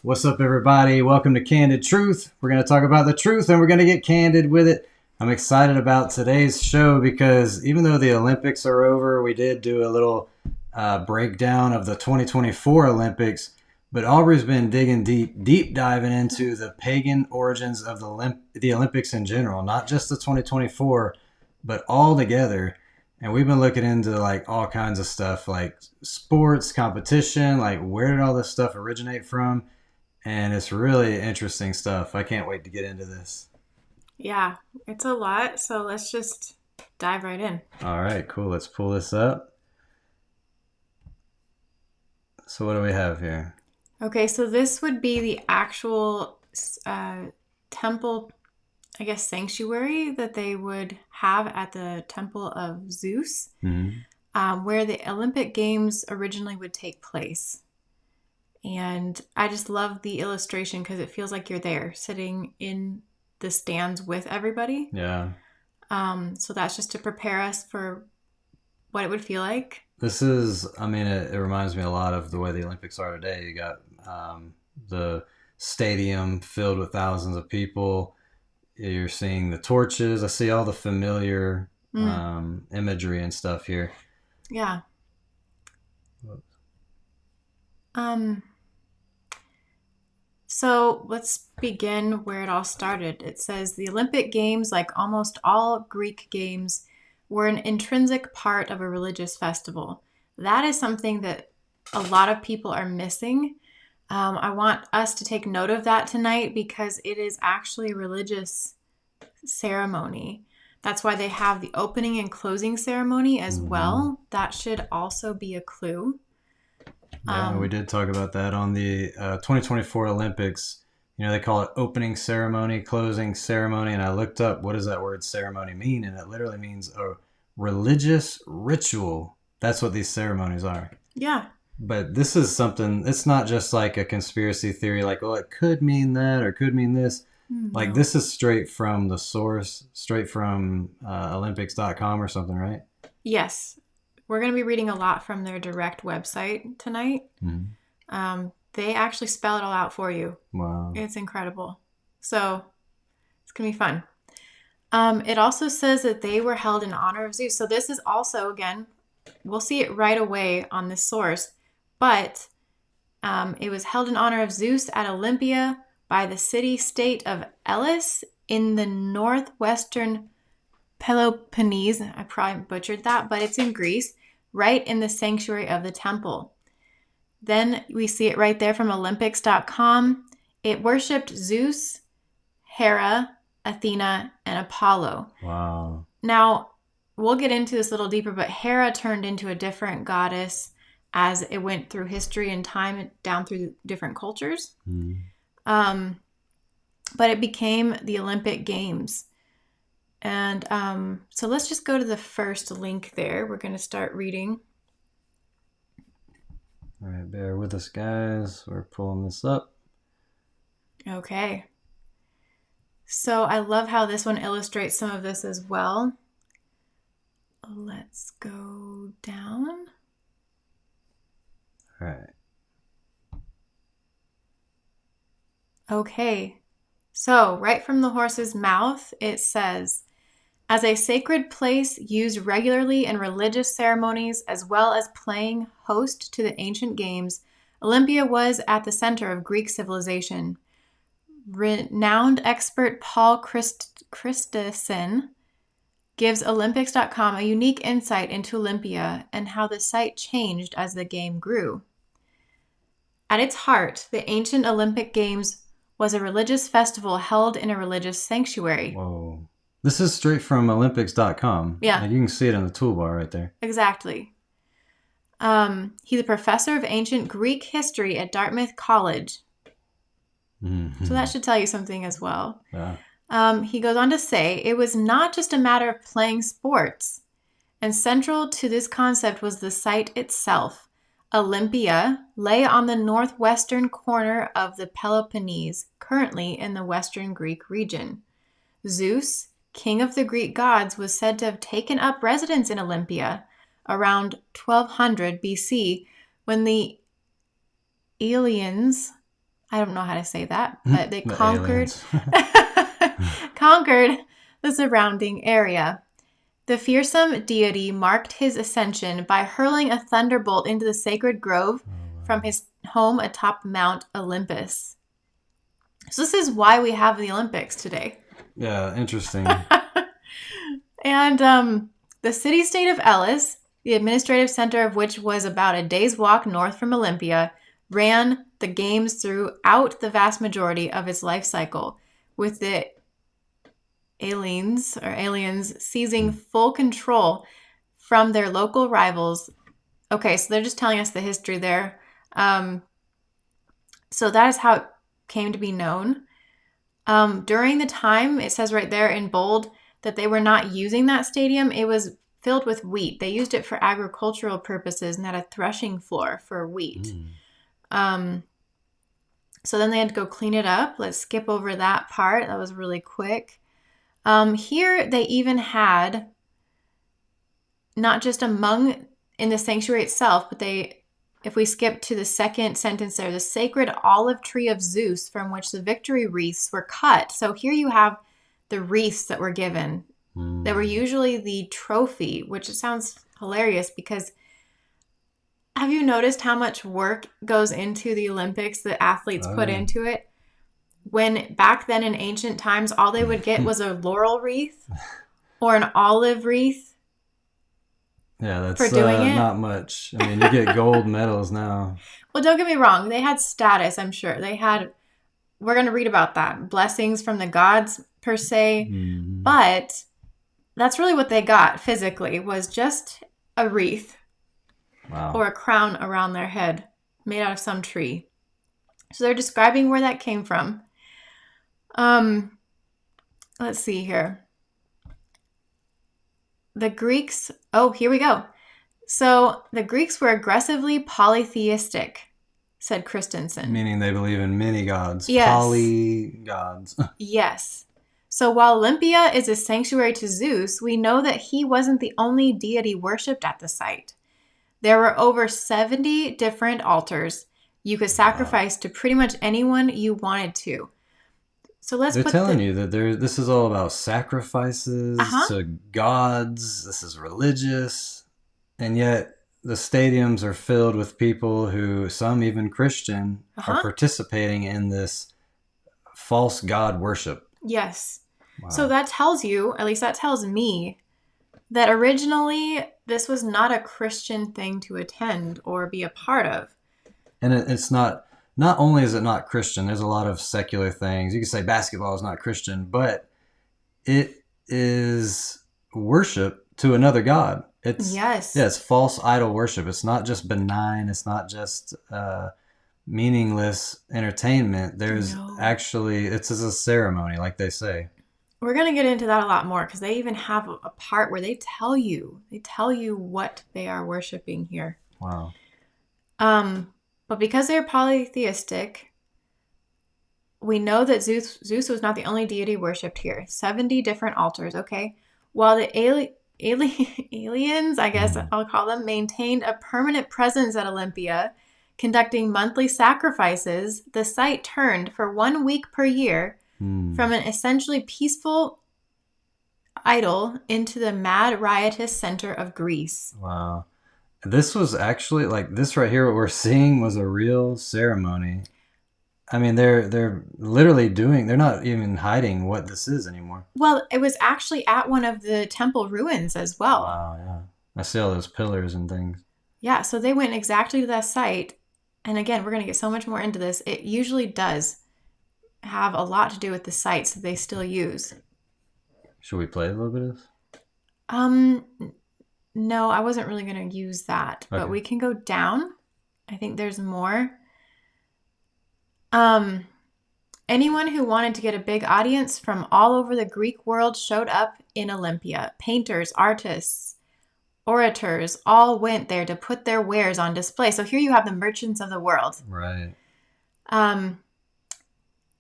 What's up, everybody? Welcome to Candid Truth. We're going to talk about the truth and we're going to get candid with it. I'm excited about today's show because even though the Olympics are over, we did do a little breakdown of the 2024 Olympics. But Aubrey's been digging deep diving into the pagan origins of the Olympics in general, not just the 2024, but all together. And we've been looking into like all kinds of stuff, like sports, competition, like where did all this stuff originate from? And it's really interesting stuff. I can't wait to get into this. Yeah, it's a lot, so let's just dive right in. All right, cool. Let's pull this up. So what do we have here? Okay, so this would be the actual temple, I guess, sanctuary that they would have at the Temple of Zeus, where the Olympic Games originally would take place. And I just love the illustration because it feels like you're there sitting in the stands with everybody. Yeah. So that's just to prepare us for what it would feel like. This is, it reminds me a lot of the way the Olympics are today. You got the stadium filled with thousands of people. You're seeing the torches. I see all the familiar imagery and stuff here. Yeah. So let's begin where it all started. It says the Olympic Games, like almost all Greek games, were an intrinsic part of a religious festival. That is something that a lot of people are missing. I want us to take note of that tonight because it is actually a religious ceremony. That's why they have the opening and closing ceremony as well. That should also be a clue. Yeah, we did talk about that on the 2024 Olympics. You know, they call it opening ceremony, closing ceremony, and I looked up what does that word ceremony mean, and it literally means a religious ritual. That's what these ceremonies are. Yeah. But this is something, it's not just like a conspiracy theory, like, oh, it could mean that or could mean this. Like, this is straight from the source, straight from Olympics.com or something, right? Yes. We're going to be reading a lot from their direct website tonight. They actually spell it all out for you. Wow. It's incredible. So it's going to be fun. It also says that they were held in honor of Zeus. So this is also, again, we'll see it right away on this source, but it was held in honor of Zeus at Olympia by the city-state of Elis in the northwestern Peloponnese. I probably butchered that, but it's in Greece, right in the sanctuary of the temple. Then we see it right there from Olympics.com. It worshipped Zeus, Hera, Athena, and Apollo. Wow. Now, we'll get into this a little deeper, but Hera turned into a different goddess as it went through history and time down through different cultures. But it became the Olympic Games. And so let's just go to the first link there. We're going to start reading. All right, bear with us, guys. We're pulling this up. Okay. So I love how this one illustrates some of this as well. Let's go down. All right. Okay. So right from the horse's mouth, it says, as a sacred place used regularly in religious ceremonies as well as playing host to the ancient games, Olympia was at the center of Greek civilization. Renowned expert Paul Christensen gives Olympics.com a unique insight into Olympia and how the site changed as the game grew. At its heart, the ancient Olympic Games was a religious festival held in a religious sanctuary. Whoa. This is straight from Olympics.com. Yeah. Like you can see it in the toolbar right there. Exactly. He's a professor of ancient Greek history at Dartmouth College. So that should tell you something as well. Yeah. He goes on to say, it was not just a matter of playing sports. And central to this concept was the site itself. Olympia lay on the northwestern corner of the Peloponnese, currently in the western Greek region. Zeus, king of the Greek gods, was said to have taken up residence in Olympia around 1200 BC when the Eleans I don't know how to say that, but they The conquered aliens. conquered the surrounding area. The fearsome deity marked his ascension by hurling a thunderbolt into the sacred grove from his home atop Mount Olympus. So this is why we have the Olympics today. Yeah, interesting. And the city-state of Elis, the administrative center of which was about a day's walk north from Olympia, ran the games throughout the vast majority of its life cycle, with the aliens seizing full control from their local rivals. Okay, so they're just telling us the history there. So that is how it came to be known. During the time, it says right there in bold that they were not using that stadium. It was filled with wheat. They used it for agricultural purposes and had a threshing floor for wheat. So then they had to go clean it up. Let's skip over that part. That was really quick. Here they even had not just among in the sanctuary itself, but if we skip to the second sentence there, the sacred olive tree of Zeus from which the victory wreaths were cut. So here you have the wreaths that were given. They were usually the trophy, which sounds hilarious because have you noticed how much work goes into the Olympics that athletes put into it? When back then in ancient times, all they would get was a laurel wreath or an olive wreath. Yeah, that's for doing it. Not much. I mean, you get gold medals now. Well, don't get me wrong. They had status, I'm sure. We're going to read about that. Blessings from the gods, per se. Mm-hmm. But that's really what they got physically, was just a wreath. Wow. Or a crown around their head made out of some tree. So they're describing where that came from. Let's see here. The Greeks, here we go. So the Greeks were aggressively polytheistic, said Christensen. Meaning they believe in many gods. Yes. Polygods. Yes. So while Olympia is a sanctuary to Zeus, we know that he wasn't the only deity worshipped at the site. There were over 70 different altars you could sacrifice to pretty much anyone you wanted to. So They're telling you that this is all about sacrifices to gods. This is religious. And yet the stadiums are filled with people who, some even Christian, are participating in this false god worship. Yes. Wow. So that tells you, at least that tells me, that originally this was not a Christian thing to attend or be a part of. And it's not only is it not Christian, there's a lot of secular things. You can say basketball is not Christian, but it is worship to another god. It's false idol worship. It's not just benign. It's not just meaningless entertainment. There's actually, it's a ceremony, like they say. We're going to get into that a lot more because they even have a part where they tell you what they are worshiping here. Wow. But because they're polytheistic, we know that Zeus was not the only deity worshipped here. 70 different altars, okay? While the aliens, I guess I'll call them, maintained a permanent presence at Olympia, conducting monthly sacrifices, the site turned for 1 week per year from an essentially peaceful idol into the mad, riotous center of Greece. Wow. This was actually, like, this right here, what we're seeing was a real ceremony. I mean, they're literally they're not even hiding what this is anymore. Well, it was actually at one of the temple ruins as well. Wow, yeah. I see all those pillars and things. Yeah, so they went exactly to that site. And again, we're going to get so much more into this. It usually does have a lot to do with the sites that they still use. Should we play a little bit of this? No, I wasn't really going to use that. Okay. But we can go down. I think there's more. Anyone who wanted to get a big audience from all over the Greek world showed up in Olympia. Painters, artists, orators all went there to put their wares on display. So here you have the merchants of the world. Right.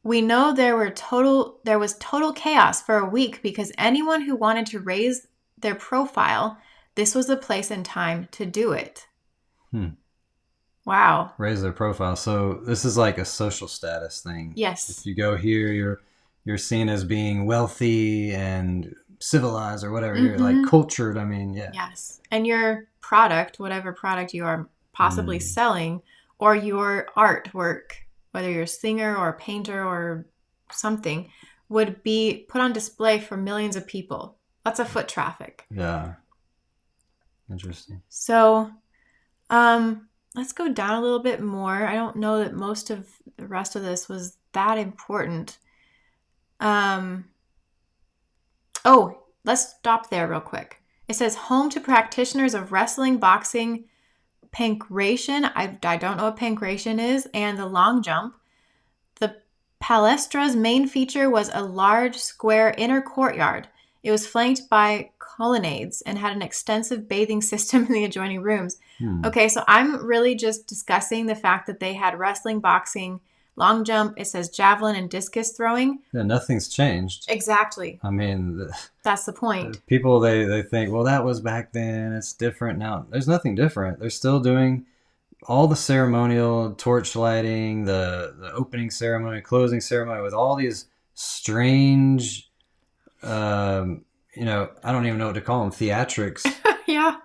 We know there was total chaos for a week because anyone who wanted to raise their profile, this was the place and time to do it. Wow. raise their profile. So this is like a social status thing. Yes. If you go here, you're seen as being wealthy and civilized or whatever. You're like cultured. I mean, yeah. Yes. And your product, whatever product you are possibly selling, or your artwork, whether you're a singer or a painter or something, would be put on display for millions of people. That's a foot traffic. Yeah. Interesting. So, let's go down a little bit more. I don't know that most of the rest of this was that important. Oh, let's stop there real quick. It says home to practitioners of wrestling, boxing, pankration. I don't know what pankration is, and the long jump. The palestra's main feature was a large square inner courtyard. It was flanked by colonnades and had an extensive bathing system in the adjoining rooms. Okay, so I'm really just discussing the fact that they had wrestling, boxing, long jump. It says javelin and discus throwing. Yeah, nothing's changed. Exactly. I mean, that's the point. People, they think, well, that was back then. It's different now. There's nothing different. They're still doing all the ceremonial torch lighting, the opening ceremony, closing ceremony with all these strange, I don't even know what to call them, theatrics. Yeah,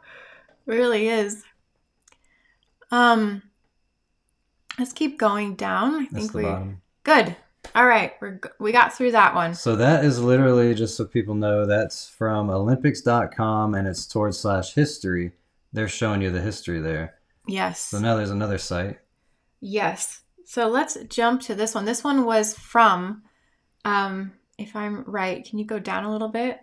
really is. Let's keep going down. I think the bottom. Good. All right, we got through that one. So that is literally, just so people know, that's from Olympics.com, and it's /history. They're showing you the history there. Yes. So now there's another site. Yes. So let's jump to this one. This one was from, if I'm right, can you go down a little bit?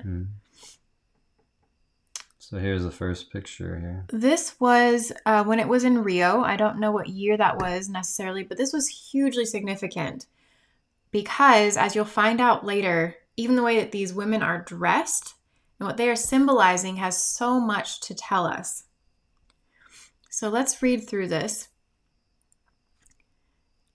So here's the first picture here. This was when it was in Rio. I don't know what year that was necessarily, but this was hugely significant because, as you'll find out later, even the way that these women are dressed and what they are symbolizing has so much to tell us. So let's read through this.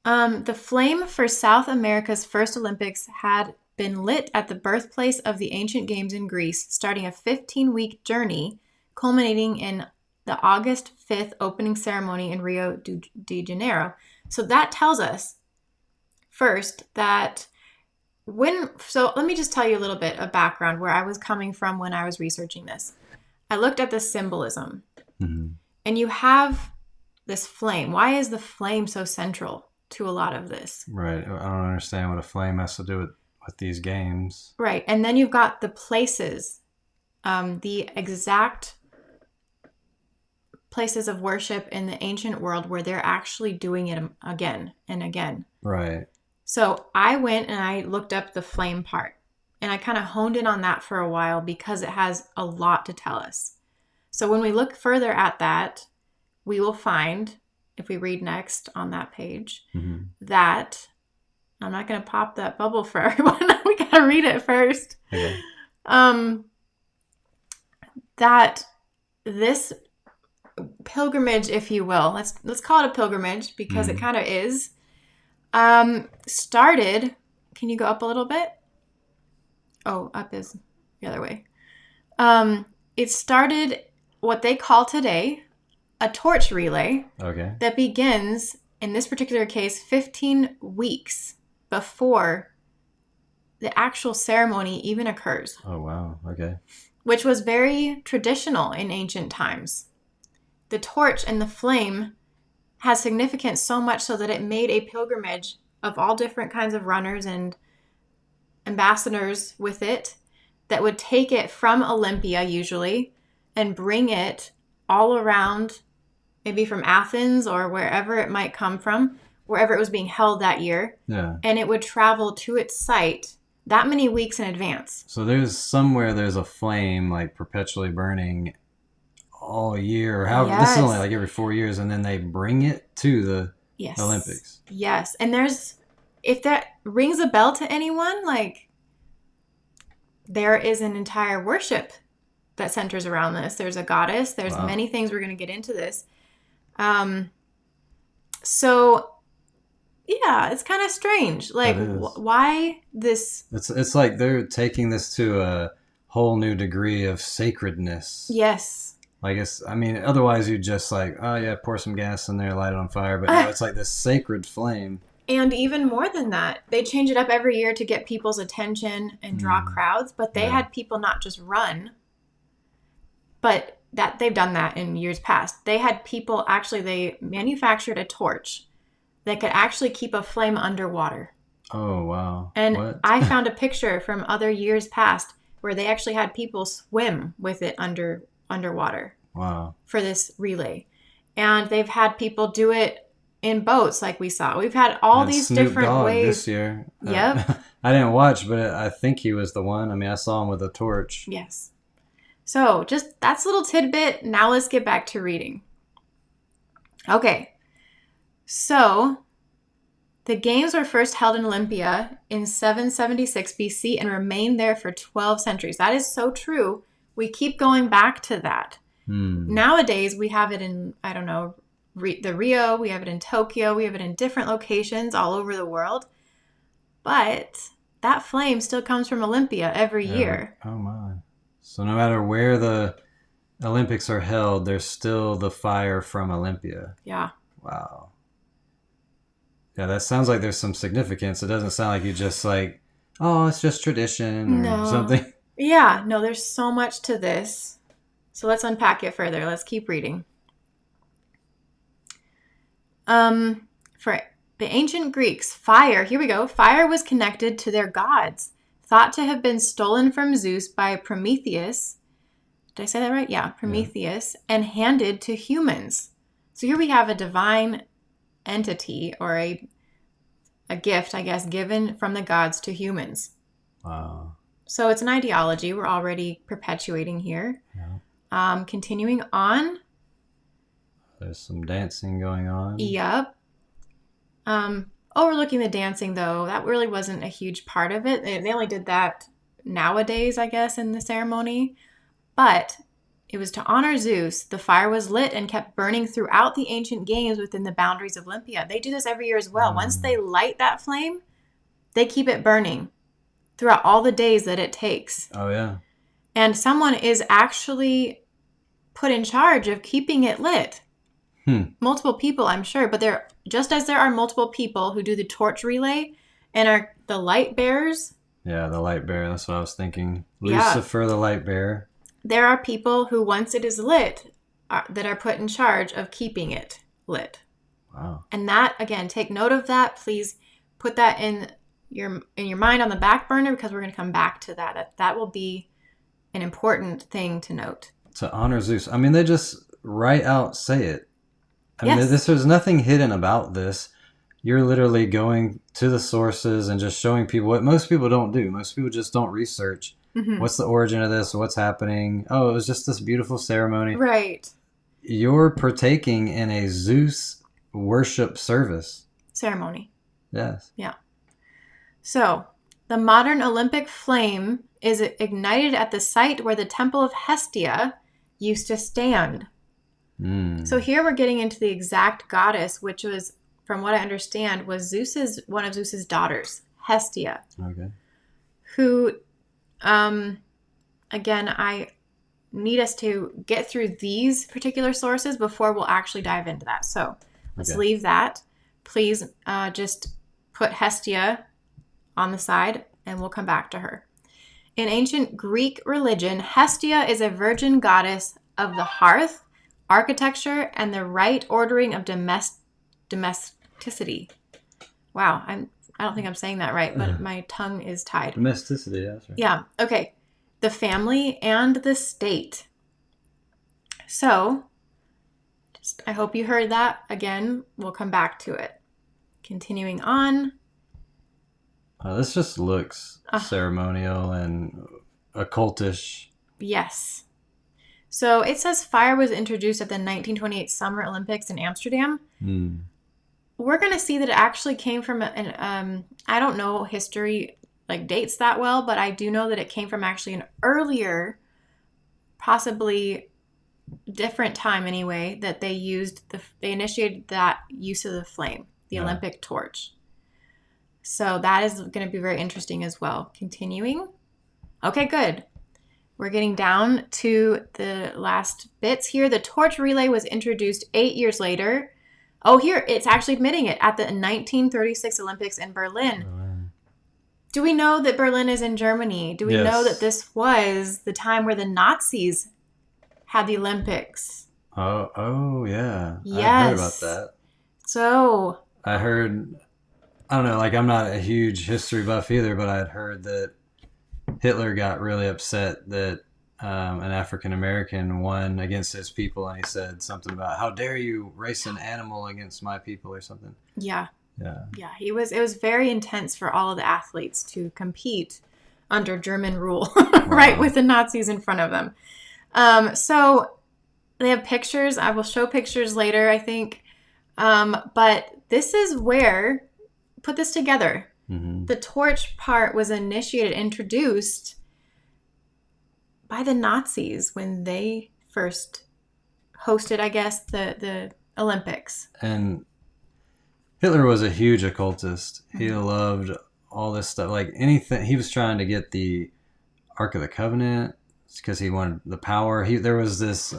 The flame for South America's first Olympics had been lit at the birthplace of the ancient games in Greece, starting a 15-week journey, culminating in the August 5th opening ceremony in Rio de Janeiro. So that tells us, first, that so let me just tell you a little bit of background where I was coming from when I was researching this. I looked at the symbolism, and you have this flame. Why is the flame so central to a lot of this? Right. I don't understand what a flame has to do with these games. Right. And then you've got the places, the exact places of worship in the ancient world where they're actually doing it again and again. Right. So I went and I looked up the flame part, and I kind of honed in on that for a while because it has a lot to tell us. So when we look further at that, we will find, if we read next on that page, that I'm not going to pop that bubble for everyone. We got to read it first. Okay. That this pilgrimage, if you will, let's call it a pilgrimage because it kind of is, started. Can you go up a little bit? Oh, up is the other way. It started what they call today a torch relay. Okay. That begins, in this particular case, 15 weeks before the actual ceremony even occurs. Oh, wow. Okay. Which was very traditional in ancient times. The torch and the flame has significance so much so that it made a pilgrimage of all different kinds of runners and ambassadors with it that would take it from Olympia usually and bring it all around, maybe from Athens or wherever it might come from, wherever it was being held that year. Yeah. And it would travel to its site that many weeks in advance. So there's a flame like perpetually burning all year, or however. Yes. This is only like every 4 years, and then they bring it to the Olympics. Yes. And if that rings a bell to anyone, like there is an entire worship that centers around this. There's a goddess. There's many things. We're going to get into this. So yeah, it's kind of strange. Like, why this? It's like they're taking this to a whole new degree of sacredness. Yes. I guess, I mean, otherwise you'd just like, oh yeah, pour some gas in there, light it on fire. But no, it's like this sacred flame. And even more than that, they change it up every year to get people's attention and draw crowds. But they had people not just run, but that they've done that in years past. They had people actually, they manufactured a torch that could actually keep a flame underwater. Oh, wow. And What? I found a picture from other years past where they actually had people swim with it underwater. Wow. For this relay. And they've had people do it in boats like we saw. We've had all And these Snoop different Dogg ways. this year. Yep. I didn't watch, but I think he was the one. I mean, I saw him with a torch. Yes. So just that's a little tidbit. Now let's get back to reading. Okay. So the games were first held in Olympia in 776 BC and remained there for 12 centuries. That is so true. We keep going back to that. Nowadays, we have it in, I don't know, the Rio, we have it in Tokyo, we have it in different locations all over the world. But that flame still comes from Olympia every year. Oh, my. So no matter where the Olympics are held, there's still the fire from Olympia. Yeah. Wow. Yeah, that sounds like there's some significance. It doesn't sound like you just like, oh, it's just tradition or something. Yeah, no, there's so much to this. So let's unpack it further. Let's keep reading. For the ancient Greeks, fire, here we go. Fire was connected to their gods, thought to have been stolen from Zeus by Prometheus. Did I say that right? Yeah, Prometheus, and handed to humans. So here we have a divine entity or a gift, I guess, given from the gods to humans. Wow. So it's an ideology we're already perpetuating here. Yeah. Continuing on. There's some dancing going on. Yep. Overlooking the dancing, though, that really wasn't a huge part of it. They only did that nowadays, I guess, in the ceremony. But it was to honor Zeus. The fire was lit and kept burning throughout the ancient games within the boundaries of Olympia. They do this every year as well. Once they light that flame, they keep it burning throughout all the days that it takes. Oh, yeah. And someone is actually put in charge of keeping it lit. Multiple people, I'm sure, but just as there are multiple people who do the torch relay and are the light bearers. Yeah, the light bearer. That's what I was thinking. Lucifer, the light bearer. There are people who, once it is lit, that are put in charge of keeping it lit. Wow. And that, again, take note of that. Please put that in your mind on the back burner because we're going to come back to that. That will be an important thing to note. To honor Zeus. I mean, they just right out say it. I mean, Yes. there's nothing hidden about this. You're literally going to the sources and just showing people what most people don't do. Most people just don't research. What's the origin of this? What's happening? Oh, it was just this beautiful ceremony. Right. You're partaking in a Zeus worship service. Ceremony. Yes. Yeah. So, the modern Olympic flame is ignited at the site where the Temple of Hestia used to stand. So here we're getting into the exact goddess, which was, from what I understand, was one of Zeus's daughters, Hestia. Okay. Who, again, I need us to get through these particular sources before we'll actually dive into that. So let's leave that. Please just put Hestia on the side and we'll come back to her. In ancient Greek religion, Hestia is a virgin goddess of the hearth, architecture, and the right ordering of domesticity. Wow, I don't think I'm saying that right, but my tongue is tied. Domesticity, that's right. Yeah, okay. The family and the state. So, I hope you heard that. Again, we'll come back to it. Continuing on. This just looks ceremonial and occultish. Yes. So it says fire was introduced at the 1928 Summer Olympics in Amsterdam. We're going to see that it actually came from I don't know history, like dates that well, but I do know that it came from actually an earlier, possibly different time anyway, that they initiated that use of the flame, the Olympic torch. So that is going to be very interesting as well. Continuing. Okay, good. we're getting down to the last bits here. The torch relay was introduced 8 years later. Oh, here, it's actually admitting it at the 1936 Olympics in Berlin. Do we know that Berlin is in Germany? Do we know that this was the time where the Nazis had the Olympics? Oh, yeah. Yes. I heard about that. So I heard, I don't know, like I'm not a huge history buff either, but I had heard that Hitler got really upset that an African American won against his people, and he said something about, "How dare you race an animal against my people," or something. Yeah. Yeah. It was very intense for all of the athletes to compete under German rule, right, with the Nazis in front of them. So they have pictures. I will show pictures later, I think. But this is where, put this together. Mm-hmm. The torch part was introduced by the Nazis when they first hosted, I guess, the Olympics. And Hitler was a huge occultist. He loved all this stuff. Like anything, he was trying to get the Ark of the Covenant because he wanted the power. There was this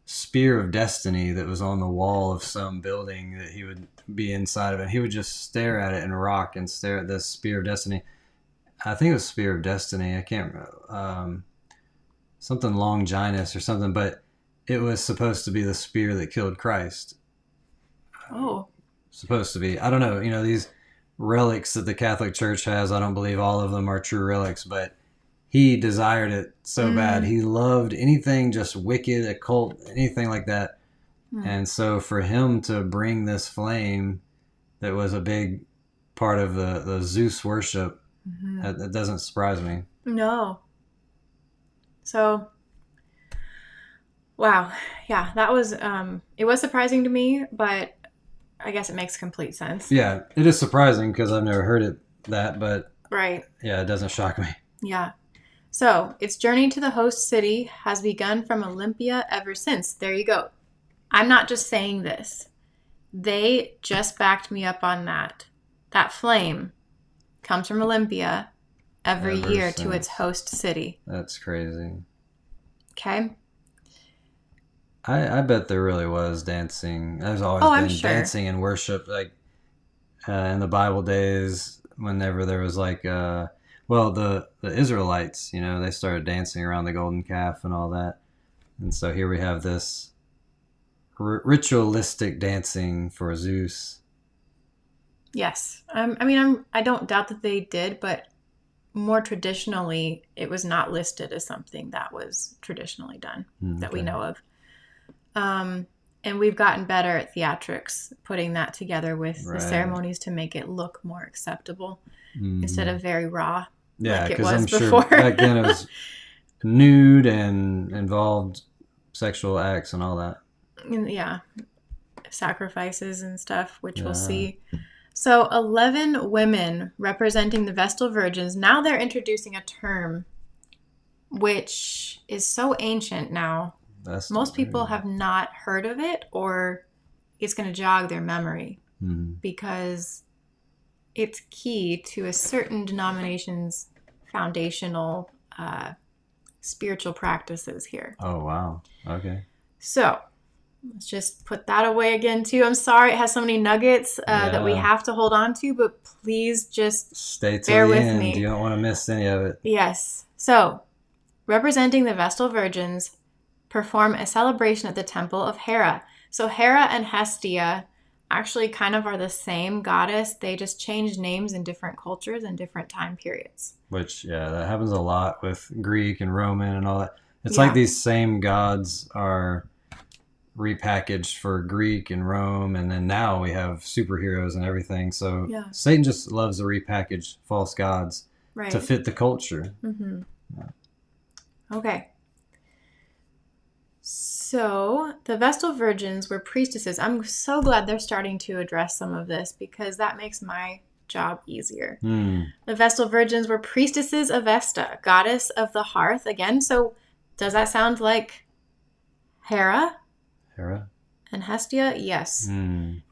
spear of destiny that was on the wall of some building that he would be inside of it. He would just stare at it and rock and stare at this spear of destiny. I think it was spear of destiny. I can't remember. Something Longinus or something, but it was supposed to be the spear that killed Christ. Oh. Supposed to be. I don't know. You know, these relics that the Catholic Church has, I don't believe all of them are true relics, but he desired it so bad. He loved anything just wicked, occult, anything like that. And so for him to bring this flame that was a big part of the Zeus worship, that doesn't surprise me. No. So, wow. Yeah, that was, it was surprising to me, but I guess it makes complete sense. Yeah, it is surprising because I've never heard that, but right. Yeah, it doesn't shock me. Yeah. So, its journey to the host city has begun from Olympia ever since. There you go. I'm not just saying this. They just backed me up on that. That flame comes from Olympia every year to its host city. That's crazy. Okay. I bet there really was dancing. There's always been dancing and worship, like in the Bible days, whenever there was like, the Israelites, you know, they started dancing around the golden calf and all that. And so here we have this ritualistic dancing for Zeus. Yes. I don't doubt that they did, but more traditionally, it was not listed as something that was traditionally done that we know of. And we've gotten better at theatrics, putting that together with the ceremonies to make it look more acceptable instead of very raw. Yeah, like it because was I'm before. sure back then it was nude and involved sexual acts and all that. Yeah, sacrifices and stuff, which we'll see. So 11 women representing the Vestal Virgins. Now they're introducing a term which is so ancient now. Most people have not heard of it, or it's going to jog their memory because it's key to a certain denomination's foundational spiritual practices here. Oh, wow. Okay. So let's just put that away again, too. I'm sorry it has so many nuggets that we have to hold on to, but please just stay till bear the with end. me. You don't want to miss any of it. Yes. So, representing the Vestal Virgins, perform a celebration at the temple of Hera. So Hera and Hestia actually kind of are the same goddess. They just changed names in different cultures and different time periods. Which, that happens a lot with Greek and Roman and all that. It's like these same gods are repackaged for Greek and Rome, and then now we have superheroes and everything. So Satan just loves to repackage false gods to fit the culture. Okay. So the Vestal Virgins were priestesses. I'm so glad they're starting to address some of this because that makes my job easier. The Vestal Virgins were priestesses of Vesta, goddess of the hearth. Again, so does that sound like Hera? Hera? And Hestia? Yes.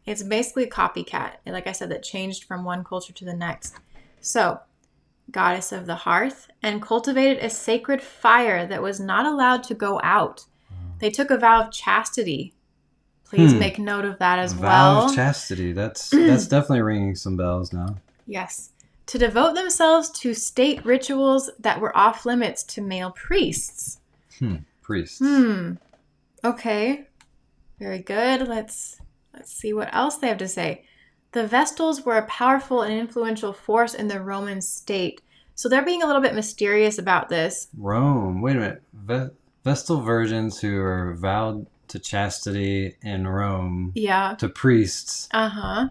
It's basically a copycat. Like I said, that changed from one culture to the next. So goddess of the hearth, and cultivated a sacred fire that was not allowed to go out. They took a vow of chastity. Please make note of that as well. Vow of chastity. That's definitely ringing some bells now. Yes. To devote themselves to state rituals that were off limits to male priests. Priests. Okay. Very good. Let's see what else they have to say. The Vestals were a powerful and influential force in the Roman state. So they're being a little bit mysterious about this. Rome. Wait a minute. Vestal virgins who are vowed to chastity in Rome. Yeah. To priests. Uh-huh.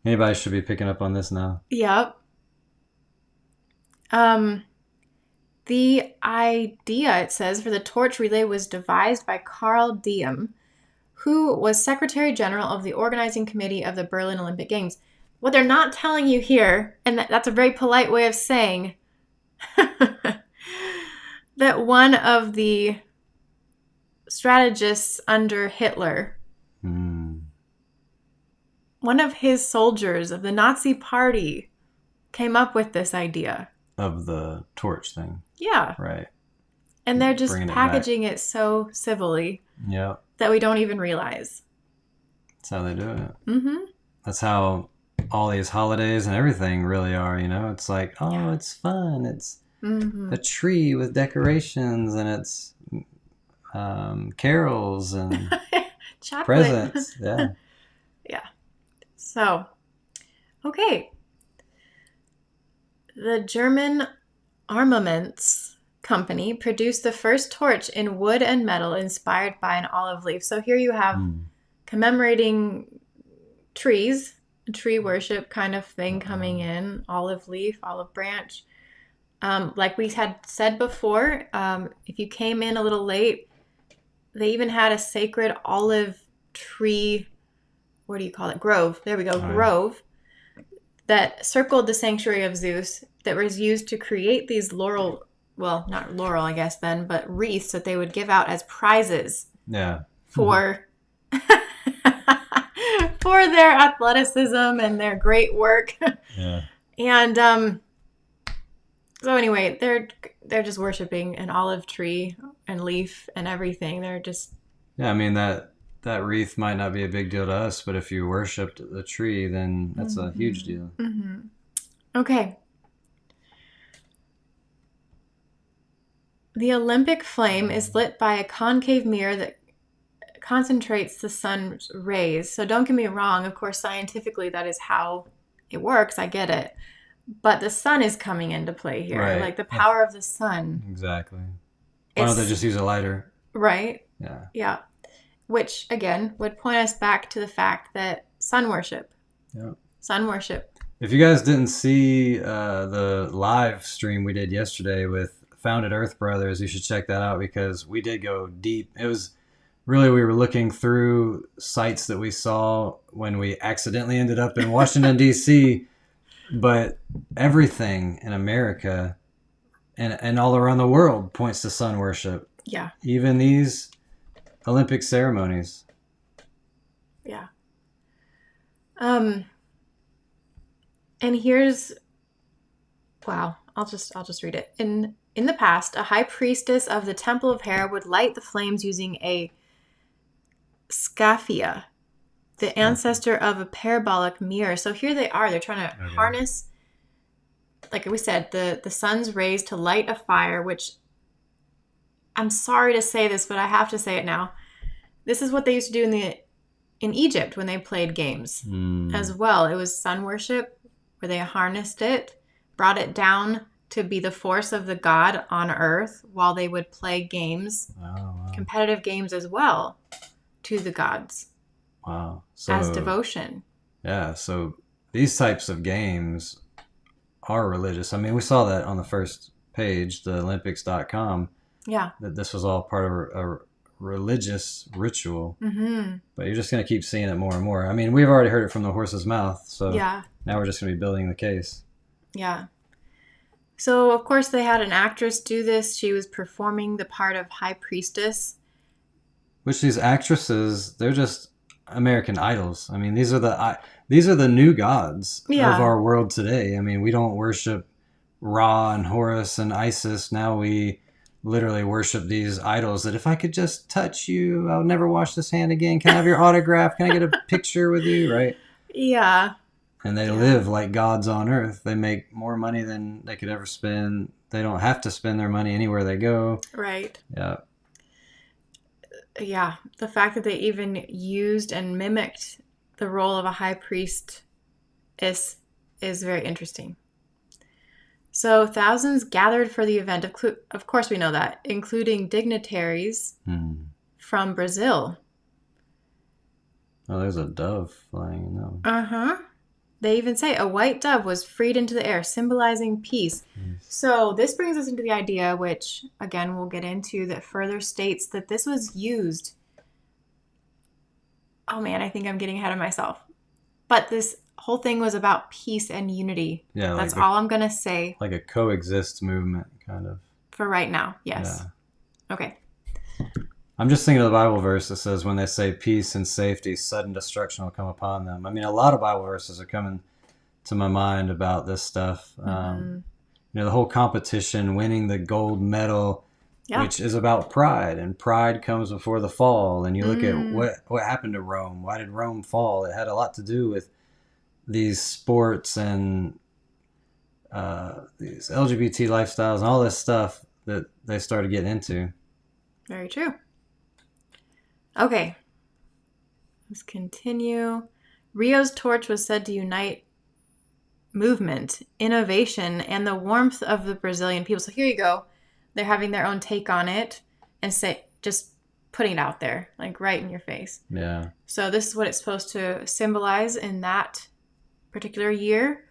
Anybody should be picking up on this now. Yep. The idea, it says, for the torch relay was devised by Carl Diem, who was Secretary General of the Organizing Committee of the Berlin Olympic Games. What they're not telling you here, and that's a very polite way of saying that one of the strategists under Hitler, one of his soldiers of the Nazi Party, came up with this idea. Of the torch thing. Yeah. Right. And they're just packaging it so civilly that we don't even realize. That's how they do it. That's how all these holidays and everything really are, you know? It's like, it's fun. It's a tree with decorations, and it's carols and presents. Yeah. Yeah. So, okay. The German armaments company produced the first torch in wood and metal inspired by an olive leaf. So here you have commemorating trees, tree worship kind of thing coming in, olive leaf, olive branch. Like we had said before, if you came in a little late, they even had a sacred olive tree, what do you call it? Grove. There we go, grove. That circled the sanctuary of Zeus, that was used to create these laurel, well, not laurel, I guess then, but wreaths that they would give out as prizes. Yeah. For for their athleticism and their great work. Yeah. And so anyway, they're just worshiping an olive tree and leaf and everything. They're just I mean that wreath might not be a big deal to us, but if you worshipped the tree, then that's a huge deal. Okay. The Olympic flame is lit by a concave mirror that concentrates the sun's rays. So don't get me wrong. Of course, scientifically, that is how it works. I get it. But the sun is coming into play here. Right. Like the power of the sun. Exactly. Why don't they just use a lighter? Right. Yeah. Yeah. Which, again, would point us back to the fact that sun worship. Yeah. Sun worship. If you guys didn't see the live stream we did yesterday with Founded Earth Brothers, you should check that out because we did go deep. It was really, we were looking through sites that we saw when we accidentally ended up in Washington, D.C., but everything in America and all around the world points to sun worship. Yeah. Even these Olympic ceremonies. Yeah. And here's, wow, I'll just read it. In the past, a high priestess of the Temple of Hera would light the flames using a scaphia, the ancestor of a parabolic mirror. So here they are. They're trying to harness, like we said, the sun's rays to light a fire, which I'm sorry to say this, but I have to say it now. This is what they used to do in Egypt when they played games as well. It was sun worship where they harnessed it, brought it down to be the force of the god on earth while they would play games, competitive games as well, to the gods. Wow. So, as devotion. Yeah. So these types of games are religious. I mean, we saw that on the first page, the Olympics.com. Yeah. That this was all part of a religious ritual. But you're just going to keep seeing it more and more. I mean, we've already heard it from the horse's mouth. So now we're just going to be building the case. Yeah. So, of course, they had an actress do this. She was performing the part of high priestess. Which these actresses, they're just American idols. I mean, these are the new gods of our world today. I mean, we don't worship Ra and Horus and Isis. Now we literally worship these idols that if I could just touch you, I'll never wash this hand again. Can I have your autograph? Can I get a picture with you? Right? Yeah. And they live like gods on earth. They make more money than they could ever spend. They don't have to spend their money anywhere they go. Right. Yeah. Yeah. The fact that they even used and mimicked the role of a high priest is very interesting. So thousands gathered for the event. Of course, we know that, including dignitaries from Brazil. Oh, there's a dove flying. No. Uh-huh. They even say a white dove was freed into the air, symbolizing peace. Yes. So this brings us into the idea, which, again, we'll get into, that further states that this was used. Oh, man, I think I'm getting ahead of myself. But this whole thing was about peace and unity. Yeah, that's all I'm going to say. Like a coexist movement, kind of. For right now, yes. Yeah. Okay. I'm just thinking of the Bible verse that says when they say peace and safety, sudden destruction will come upon them. I mean, a lot of Bible verses are coming to my mind about this stuff. You know, the whole competition, winning the gold medal, which is about pride, and pride comes before the fall. And you look at what happened to Rome. Why did Rome fall? It had a lot to do with these sports and these LGBT lifestyles and all this stuff that they started getting into. Very true. Okay, let's continue. Rio's torch was said to unite movement, innovation, and the warmth of the Brazilian people. So here you go. They're having their own take on it and just putting it out there, like right in your face. Yeah. So this is what it's supposed to symbolize in that particular year.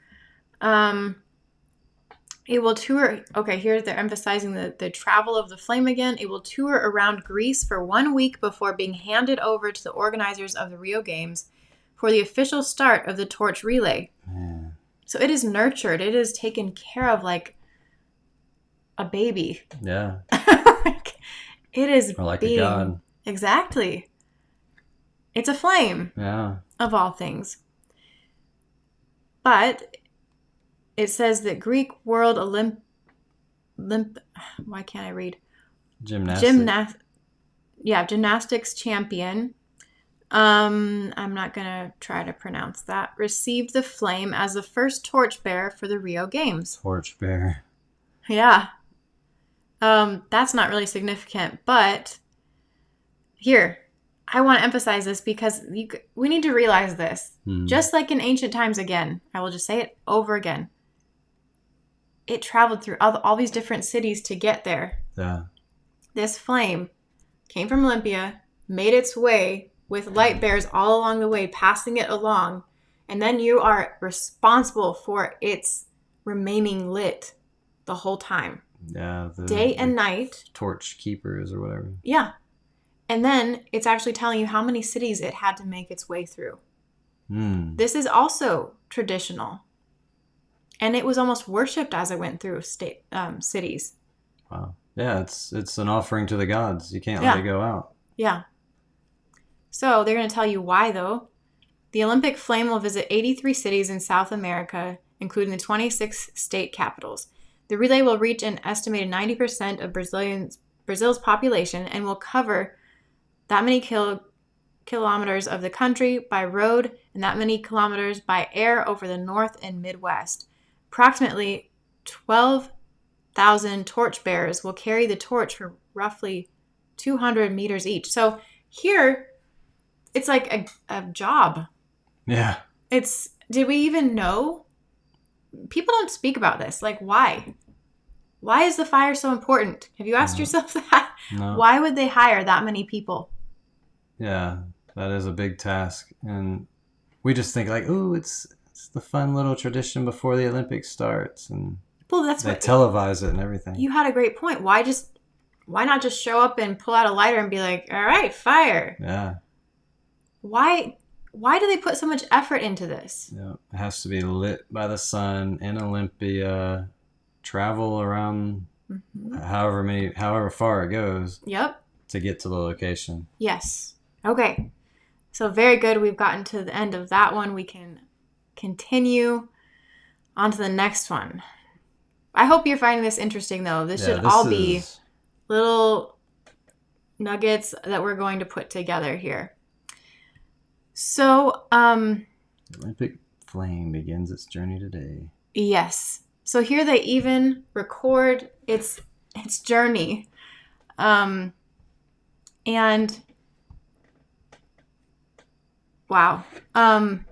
It will tour. Okay, here they're emphasizing the travel of the flame again. It will tour around Greece for 1 week before being handed over to the organizers of the Rio Games for the official start of the torch relay. Yeah. So it is nurtured. It is taken care of like a baby. Yeah. It is or like a god. Exactly. It's a flame. Yeah. Of all things. But it says that Greek world why can't I read? Gymnastics champion. I'm not going to try to pronounce that. Received the flame as the first torchbearer for the Rio Games. Torchbearer. Yeah. That's not really significant, but here, I want to emphasize this because we need to realize this. Just like in ancient times again, I will just say it over again. It traveled through all these different cities to get there. Yeah. This flame came from Olympia, made its way with light bearers all along the way, passing it along, and then you are responsible for its remaining lit the whole time. Yeah. Day and night. Torch keepers or whatever. Yeah. And then it's actually telling you how many cities it had to make its way through. This is also traditional. And it was almost worshipped as it went through cities. Wow. Yeah, it's an offering to the gods. You can't let it go out. Yeah. So they're going to tell you why, though. The Olympic flame will visit 83 cities in South America, including the 26 state capitals. The relay will reach an estimated 90% of Brazil's population and will cover that many kilometers of the country by road and that many kilometers by air over the North and Midwest. Approximately 12,000 torchbearers will carry the torch for roughly 200 meters each. So here, it's like a job. Yeah. Did we even know? People don't speak about this. Like, why? Why is the fire so important? Have you asked yourself that? No. Why would they hire that many people? Yeah, that is a big task. And we just think like, ooh, it's the fun little tradition before the Olympics starts. And they televise it and everything. You had a great point. Why not just show up and pull out a lighter and be like, all right, fire? Yeah. Why do they put so much effort into this? Yeah, it has to be lit by the sun in Olympia, travel around however far it goes. Yep. To get to the location. Yes. Okay. So very good. We've gotten to the end of that one. We can continue on to the next one. I hope you're finding this interesting, though. This should all be little nuggets that we're going to put together here. So, the Olympic flame begins its journey today. Yes. So here they even record its journey. And wow. Again,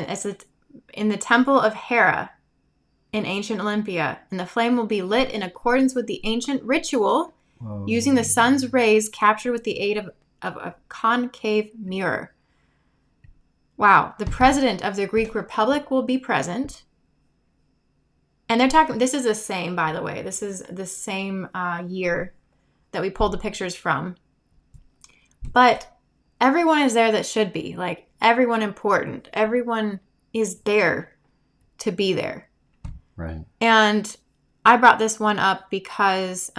it's in the temple of Hera in ancient Olympia, and the flame will be lit in accordance with the ancient ritual using the sun's rays captured with the aid of a concave mirror. Wow. The president of the Greek Republic will be present. And they're talking, this is the same, by the way. This is the same year that we pulled the pictures from. But everyone is there that should be. Like, everyone important. Everyone is there to be there. Right. And I brought this one up because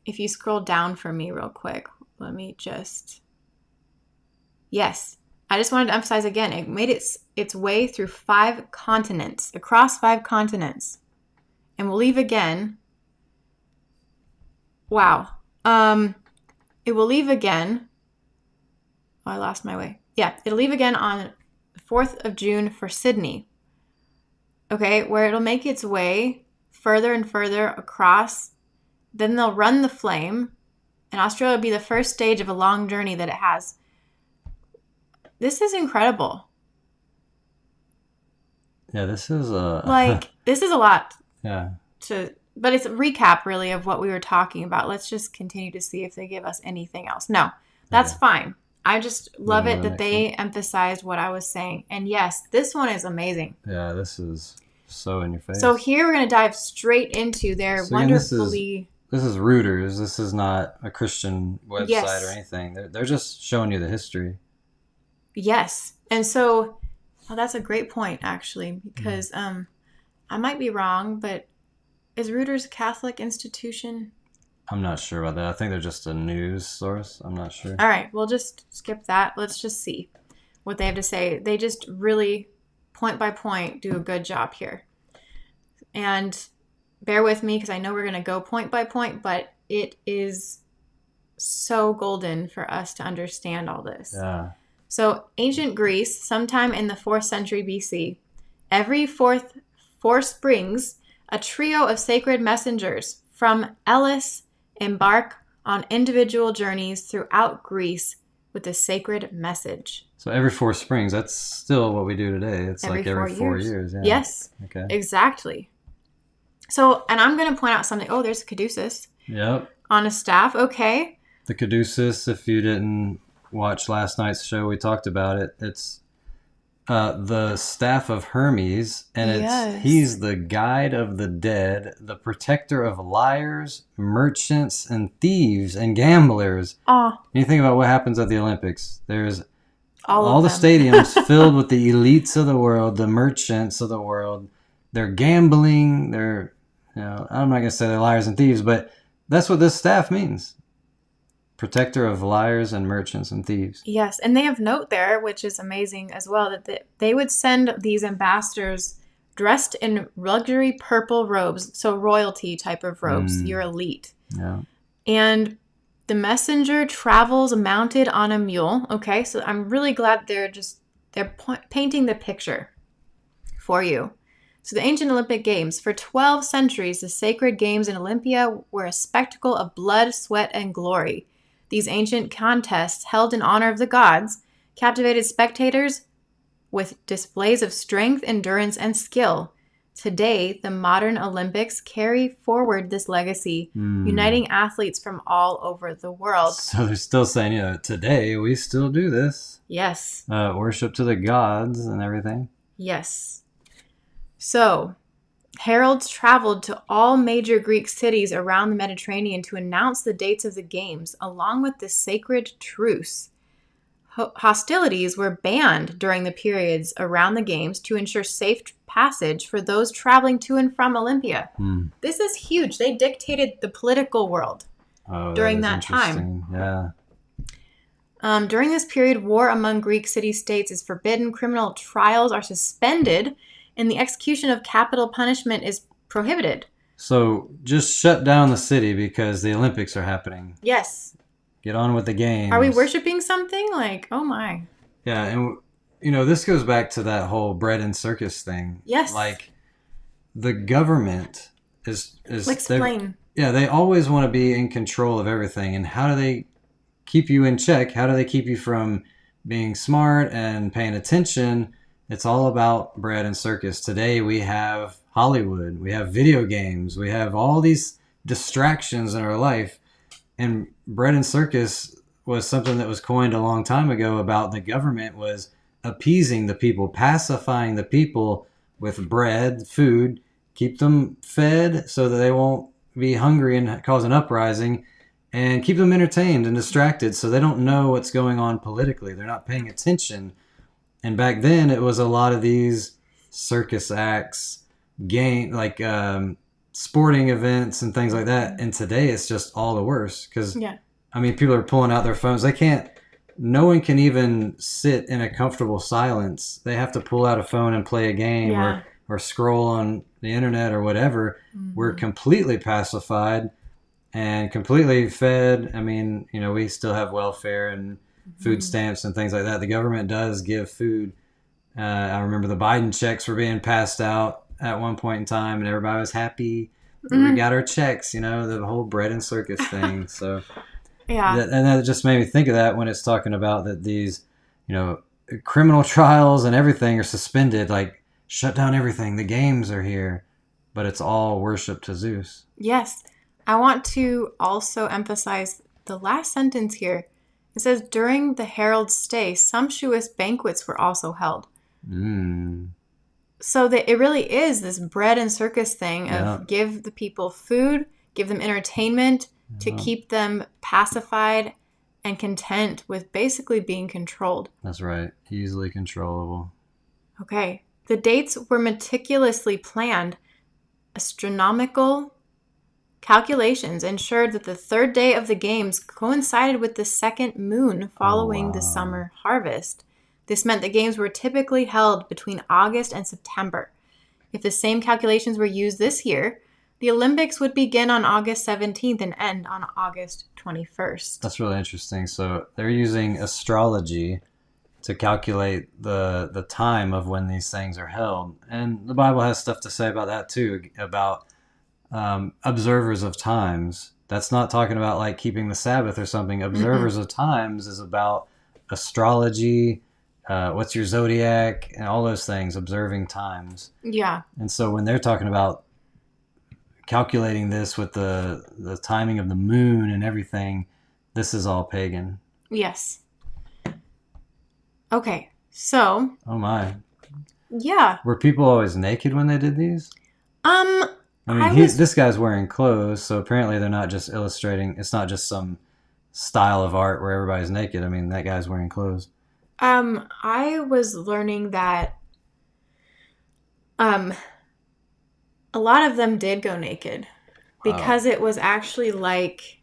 if you scroll down for me real quick, let me just... Yes. I just wanted to emphasize again, it made its way through 5 continents, across 5 continents. And we'll leave again. Wow. It will leave again. Oh, I lost my way. Yeah, it'll leave again on the 4th of June for Sydney. Okay, where it'll make its way further and further across. Then they'll run the flame. And Australia will be the first stage of a long journey that it has. This is incredible. Yeah, this is a... this is a lot. Yeah. But it's a recap, really, of what we were talking about. Let's just continue to see if they give us anything else. No, that's fine. I just love it that they emphasized what I was saying. And yes, this one is amazing. Yeah, this is so in your face. So here we're going to dive straight into their wonderfully... This is Reuters. This is not a Christian website or anything. They're just showing you the history. Yes. And so, that's a great point, actually, because I might be wrong, but is Reuters a Catholic institution? I'm not sure about that. I think they're just a news source. I'm not sure. All right. We'll just skip that. Let's just see what they have to say. They just really, point by point, do a good job here. And bear with me because I know we're going to go point by point, but it is so golden for us to understand all this. Yeah. So ancient Greece, sometime in the 4th century BC, every four springs, a trio of sacred messengers from Elis embark on individual journeys throughout Greece with a sacred message. So every 4 springs, that's still what we do today. It's like every 4 years. Yeah. Yes, okay. Exactly. So, and I'm going to point out something. Oh, there's a caduceus. Yep. On a staff. Okay. The caduceus, if you didn't watch last night's show, we talked about it. It's the staff of Hermes, and he's the guide of the dead, the protector of liars, merchants, and thieves, and gamblers. Oh. You think about what happens at the Olympics. There's all the stadiums filled with the elites of the world, the merchants of the world. They're gambling. They're, I'm not going to say they're liars and thieves, but that's what this staff means. Protector of liars and merchants and thieves. Yes, and they have note there, which is amazing as well, that they would send these ambassadors dressed in luxury purple robes, so royalty type of robes. You're elite. Yeah. And the messenger travels mounted on a mule. Okay, so I'm really glad they're painting the picture for you. So the ancient Olympic Games. For 12 centuries, the sacred games in Olympia were a spectacle of blood, sweat, and glory. These ancient contests, held in honor of the gods, captivated spectators with displays of strength, endurance, and skill. Today, the modern Olympics carry forward this legacy, uniting athletes from all over the world. So they're still saying, today we still do this. Yes. Worship to the gods and everything. Yes. So, heralds traveled to all major Greek cities around the Mediterranean to announce the dates of the games, along with the sacred truce. Hostilities were banned during the periods around the games to ensure safe passage for those traveling to and from Olympia. This is huge. They dictated the political world during that time. Yeah. During this period, war among Greek city-states is forbidden, criminal trials are suspended, and the execution of capital punishment is prohibited. So just shut down the city because the Olympics are happening. Yes. Get on with the games. Are we worshiping something? Like, oh my. Yeah, and this goes back to that whole bread and circus thing. Yes. Like, the government is explain. They always want to be in control of everything. And how do they keep you in check? How do they keep you from being smart and paying attention? It's all about bread and circus. Today we have Hollywood, we have video games, we have all these distractions in our life. And bread and circus was something that was coined a long time ago about the government was appeasing the people, pacifying the people with bread, food, keep them fed so that they won't be hungry and cause an uprising, and keep them entertained and distracted so they don't know what's going on politically. They're not paying attention. And back then it was a lot of these circus acts, sporting events and things like that. And today it's just all the worse because, people are pulling out their phones. No one can even sit in a comfortable silence. They have to pull out a phone and play a game or scroll on the internet or whatever. Mm-hmm. We're completely pacified and completely fed. We still have welfare and food stamps and things like that. The government does give food. I remember the Biden checks were being passed out at one point in time and everybody was happy. We got our checks, the whole bread and circus thing. So that just made me think of that when it's talking about that these, criminal trials and everything are suspended, like shut down everything. The games are here, but it's all worship to Zeus. Yes. I want to also emphasize the last sentence here. It says, during the herald's stay, sumptuous banquets were also held. So that it really is this bread and circus thing of give the people food, give them entertainment to keep them pacified and content with basically being controlled. That's right. Easily controllable. Okay. The dates were meticulously planned. Astronomical calculations ensured that the third day of the games coincided with the second moon following the summer harvest. This meant the games were typically held between August and September. If the same calculations were used this year, the Olympics would begin on August 17th and end on August 21st. That's really interesting. So they're using astrology to calculate the time of when these things are held. And the Bible has stuff to say about that too, about observers of times. That's not talking about like keeping the Sabbath or something. Observers of times is about astrology, what's your zodiac, and all those things, observing times. Yeah. And so when they're talking about calculating this with the timing of the moon and everything, this is all pagan. Yes. Okay, so. Oh my. Yeah. Were people always naked when they did these? This guy's wearing clothes, so apparently they're not just illustrating. It's not just some style of art where everybody's naked. That guy's wearing clothes. I was learning that a lot of them did go naked because it was actually like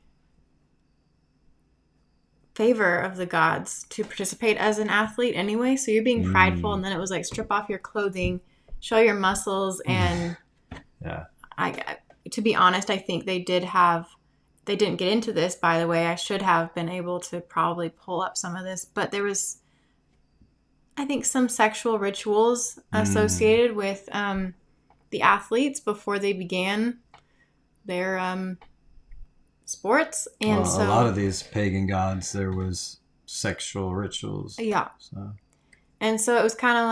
favor of the gods to participate as an athlete anyway. So you're being prideful, and then it was like strip off your clothing, show your muscles, and to be honest, I think they didn't get into this, by the way. I should have been able to probably pull up some of this, but there was, I think, some sexual rituals associated with the athletes before they began their sports. And a lot of these pagan gods, there was sexual rituals. Yeah. And so it was kind of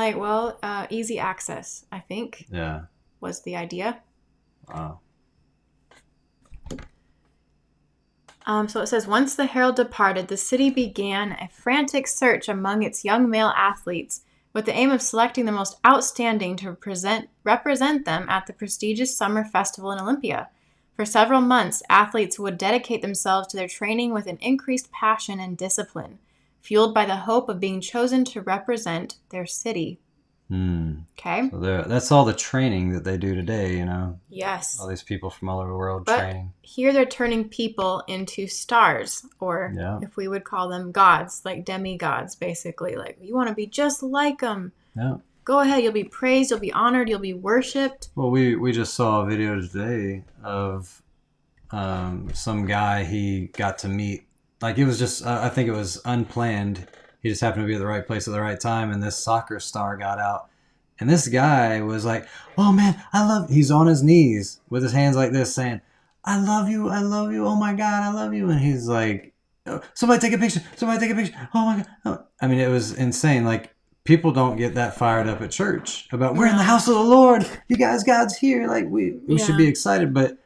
like, easy access, I think. Yeah. Was the idea. Wow. So it says, once the herald departed, the city began a frantic search among its young male athletes with the aim of selecting the most outstanding to represent them at the prestigious summer festival in Olympia. For several months, athletes would dedicate themselves to their training with an increased passion and discipline, fueled by the hope of being chosen to represent their city. Okay? So that's all the training that they do today, Yes. all these people from all over the world But training. here they're turning people into stars, or Yeah. if we would call them gods, like demigods, basically. Like, you want to be just like them. Yeah. Go ahead. You'll be praised. You'll be honored. You'll be worshipped. Well, we just saw a video today of some guy he got to meet. Like, it was just, I think it was unplanned. He just happened to be at the right place at the right time, and this soccer star got out. And this guy was like, "Oh man, he's on his knees with his hands like this saying, I love you, oh my God, I love you." And he's like, "Oh, somebody take a picture, oh my God." Oh. I mean, it was insane. Like, people don't get that fired up at church about, we're in the house of the Lord. You guys, God's here. Like, we should be excited. But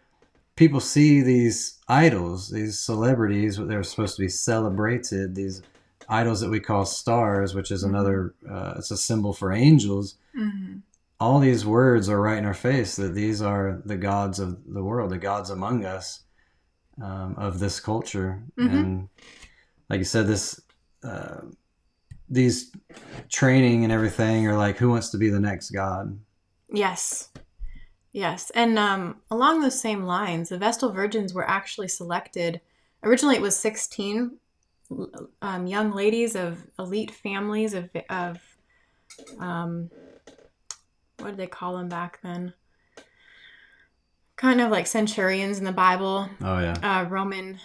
people see these idols, these celebrities, they're supposed to be celebrated, these idols that we call stars, which is another, it's a symbol for angels. All these words are right in our face that these are the gods of the world, the gods among us, of this culture. And like you said, these training and everything are like, who wants to be the next god? Yes. And along those same lines, the Vestal Virgins were actually selected. Originally, it was 16 young ladies of elite families of what did they call them back then? Kind of like centurions in the Bible. Oh, yeah. Roman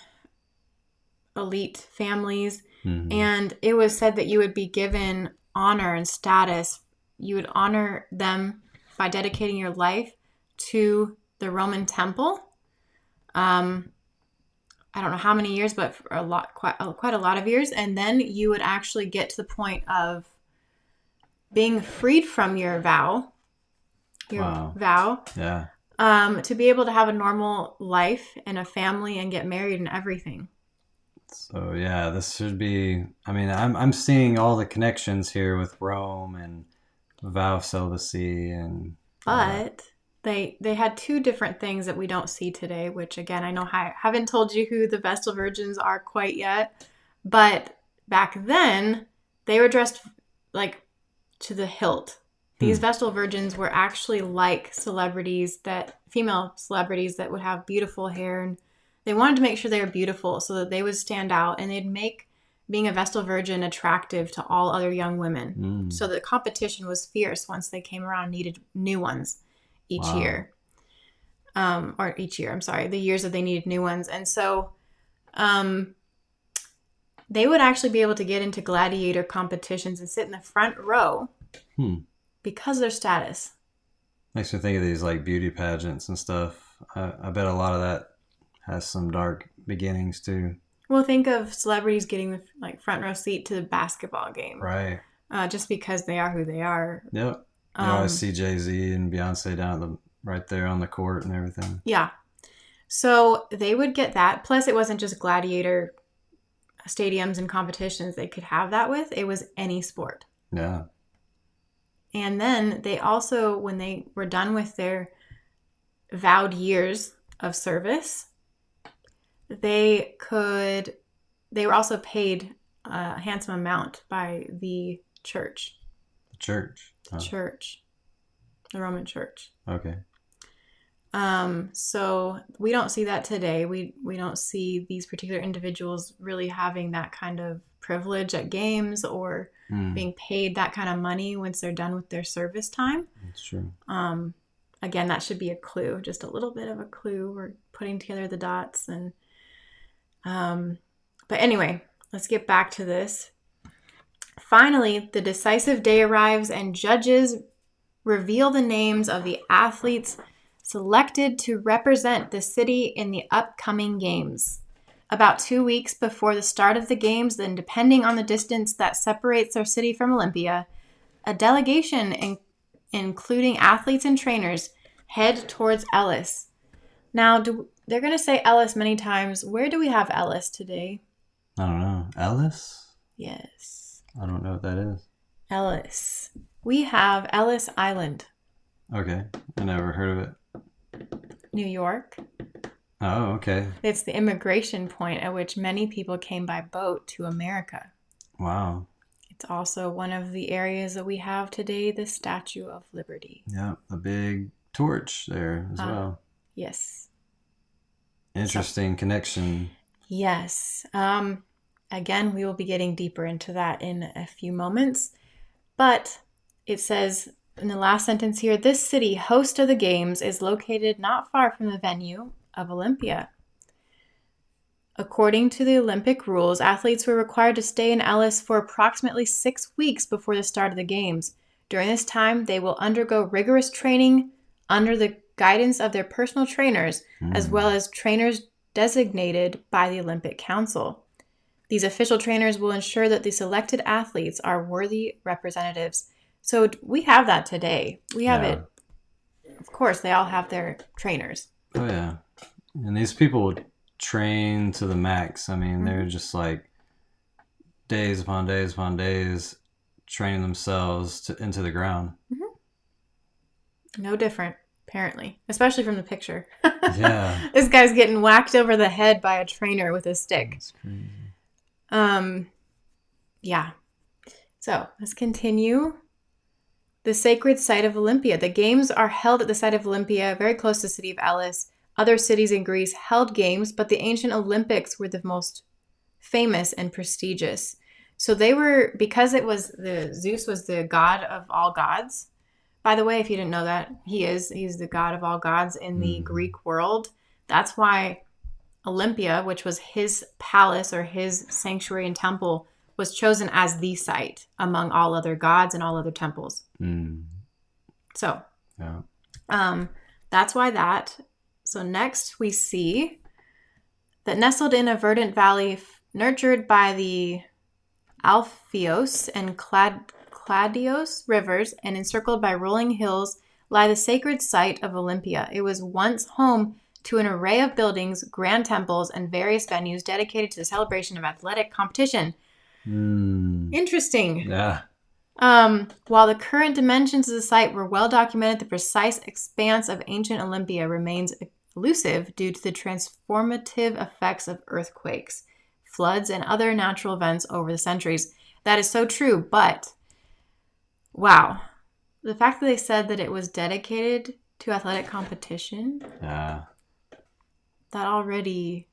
elite families. And it was said that you would be given honor and status. You would honor them by dedicating your life to the Roman temple. I don't know how many years, but for quite a lot of years. And then you would actually get to the point of being freed from your vow. Yeah. To be able to have a normal life and a family and get married and everything. So yeah, this should be, I mean, I'm seeing all the connections here with Rome and vow of celibacy and But they had two different things that we don't see today, which again, I know I haven't told you who the Vestal Virgins are quite yet, but back then they were dressed like to the hilt. These Vestal Virgins were actually like female celebrities that would have beautiful hair, and they wanted to make sure they were beautiful so that they would stand out, and they'd make being a Vestal Virgin attractive to all other young women. So the competition was fierce once they came around and needed new ones each year. The years that they needed new ones. And so they would actually be able to get into gladiator competitions and sit in the front row because of their status. Makes me think of these like beauty pageants and stuff. I bet a lot of that has some dark beginnings too. Well, think of celebrities getting the like front row seat to the basketball game, right? Just because they are who they are. Yep. You always see Jay-Z and Beyonce down right there on the court and everything. Yeah. So they would get that. Plus, it wasn't just gladiator stadiums and competitions they could have that with. It was any sport. Yeah. And then they also, when they were done with their vowed years of service, they were also paid a handsome amount by the church. The church? The church. The Roman church. Okay. So we don't see that today. We don't see these particular individuals really having that kind of privilege at games or being paid that kind of money once they're done with their service time. That's true. Again, that should be a clue, just a little bit of a clue. We're putting together the dots. And but anyway, let's get back to this. Finally, the decisive day arrives and judges reveal the names of the athletes selected to represent the city in the upcoming games. About 2 weeks before the start of the games, then depending on the distance that separates our city from Olympia, a delegation including athletes and trainers head towards Elis. Now, they're going to say Elis many times. Where do we have Elis today? I don't know. Elis? Yes. I don't know what that is. Elis. We have Ellis Island. Okay. I never heard of it. New York. Oh, okay. It's the immigration point at which many people came by boat to America. Wow. It's also one of the areas that we have today, the Statue of Liberty. Yeah, a big torch there as well. Yes. Interesting connection. Yes. Again, we will be getting deeper into that in a few moments. But it says in the last sentence here, this city, host of the games, is located not far from the venue of Olympia. According to the Olympic rules, athletes were required to stay in Elis for approximately 6 weeks before the start of the games. During this time, they will undergo rigorous training under the guidance of their personal trainers, as well as trainers designated by the Olympic Council. These official trainers will ensure that the selected athletes are worthy representatives. So we have that today. We have it. Of course, they all have their trainers. Oh, yeah. And these people would train to the max. I mean, they're just like days upon days upon days training themselves into the ground. No different, apparently, especially from the picture. Yeah. This guy's getting whacked over the head by a trainer with a stick. That's crazy. Yeah. So let's continue. The sacred site of Olympia. The games are held at the site of Olympia, very close to the city of Elis. Other cities in Greece held games, but the ancient Olympics were the most famous and prestigious. So they were, because Zeus was the god of all gods. By the way, if you didn't know that, he's the god of all gods in the Greek world. That's why Olympia, which was his palace or his sanctuary and temple, was chosen as the site among all other gods and all other temples. So, that's why that. So next we see that nestled in a verdant valley nurtured by the Alpheus and Cladios rivers and encircled by rolling hills lie the sacred site of Olympia. It was once home to an array of buildings, grand temples, and various venues dedicated to the celebration of athletic competition. Interesting. Yeah. While the current dimensions of the site were well documented, the precise expanse of ancient Olympia remains elusive due to the transformative effects of earthquakes, floods, and other natural events over the centuries. That is so true, but wow. The fact that they said that it was dedicated to athletic competition, that already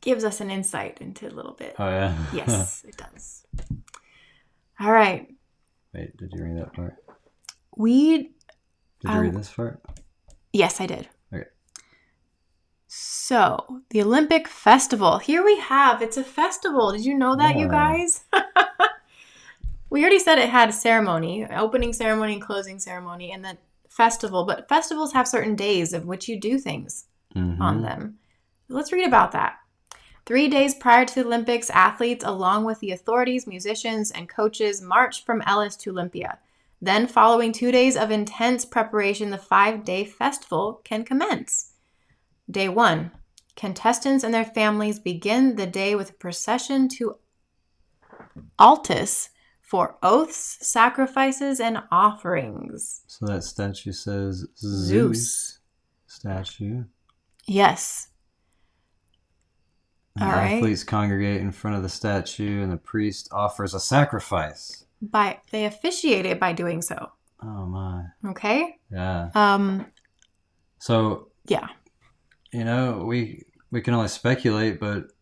gives us an insight into a little bit. Oh, yeah? Yes, it does. All right. Wait, did you read that part? Did you read this part? Yes, I did. Okay. So, the Olympic Festival. Here we have, it's a festival. Did you know that, you guys? We already said it had a ceremony, opening ceremony and closing ceremony, and then festival. But festivals have certain days of which you do things on them. Let's read about that. 3 days prior to the Olympics, athletes, along with the authorities, musicians, and coaches, marched from Elis to Olympia. Then, following 2 days of intense preparation, the 5-day festival can commence. Day 1. Contestants and their families begin the day with a procession to Altus for oaths, sacrifices, and offerings. So that statue says Zeus statue. Yes. And the athletes congregate in front of the statue, and the priest offers a sacrifice. They officiated by doing so. Oh my. Okay. Yeah. So. Yeah. You know, we can only speculate, but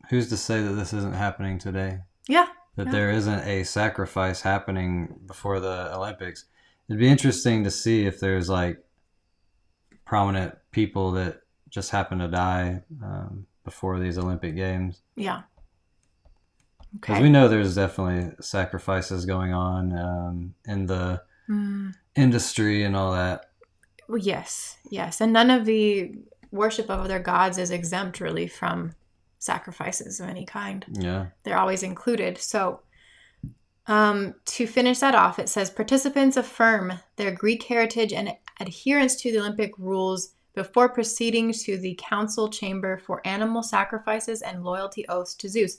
who's to say that this isn't happening today? Yeah. That there isn't a sacrifice happening before the Olympics. It'd be interesting to see if there's like prominent people that just happen to die before these Olympic Games. Yeah. Because we know there's definitely sacrifices going on in the industry and all that. Well, yes. And none of the worship of other gods is exempt really from sacrifices of any kind. Yeah. They're always included. So to finish that off, it says participants affirm their Greek heritage and adherence to the Olympic rules before proceeding to the council chamber for animal sacrifices and loyalty oaths to Zeus.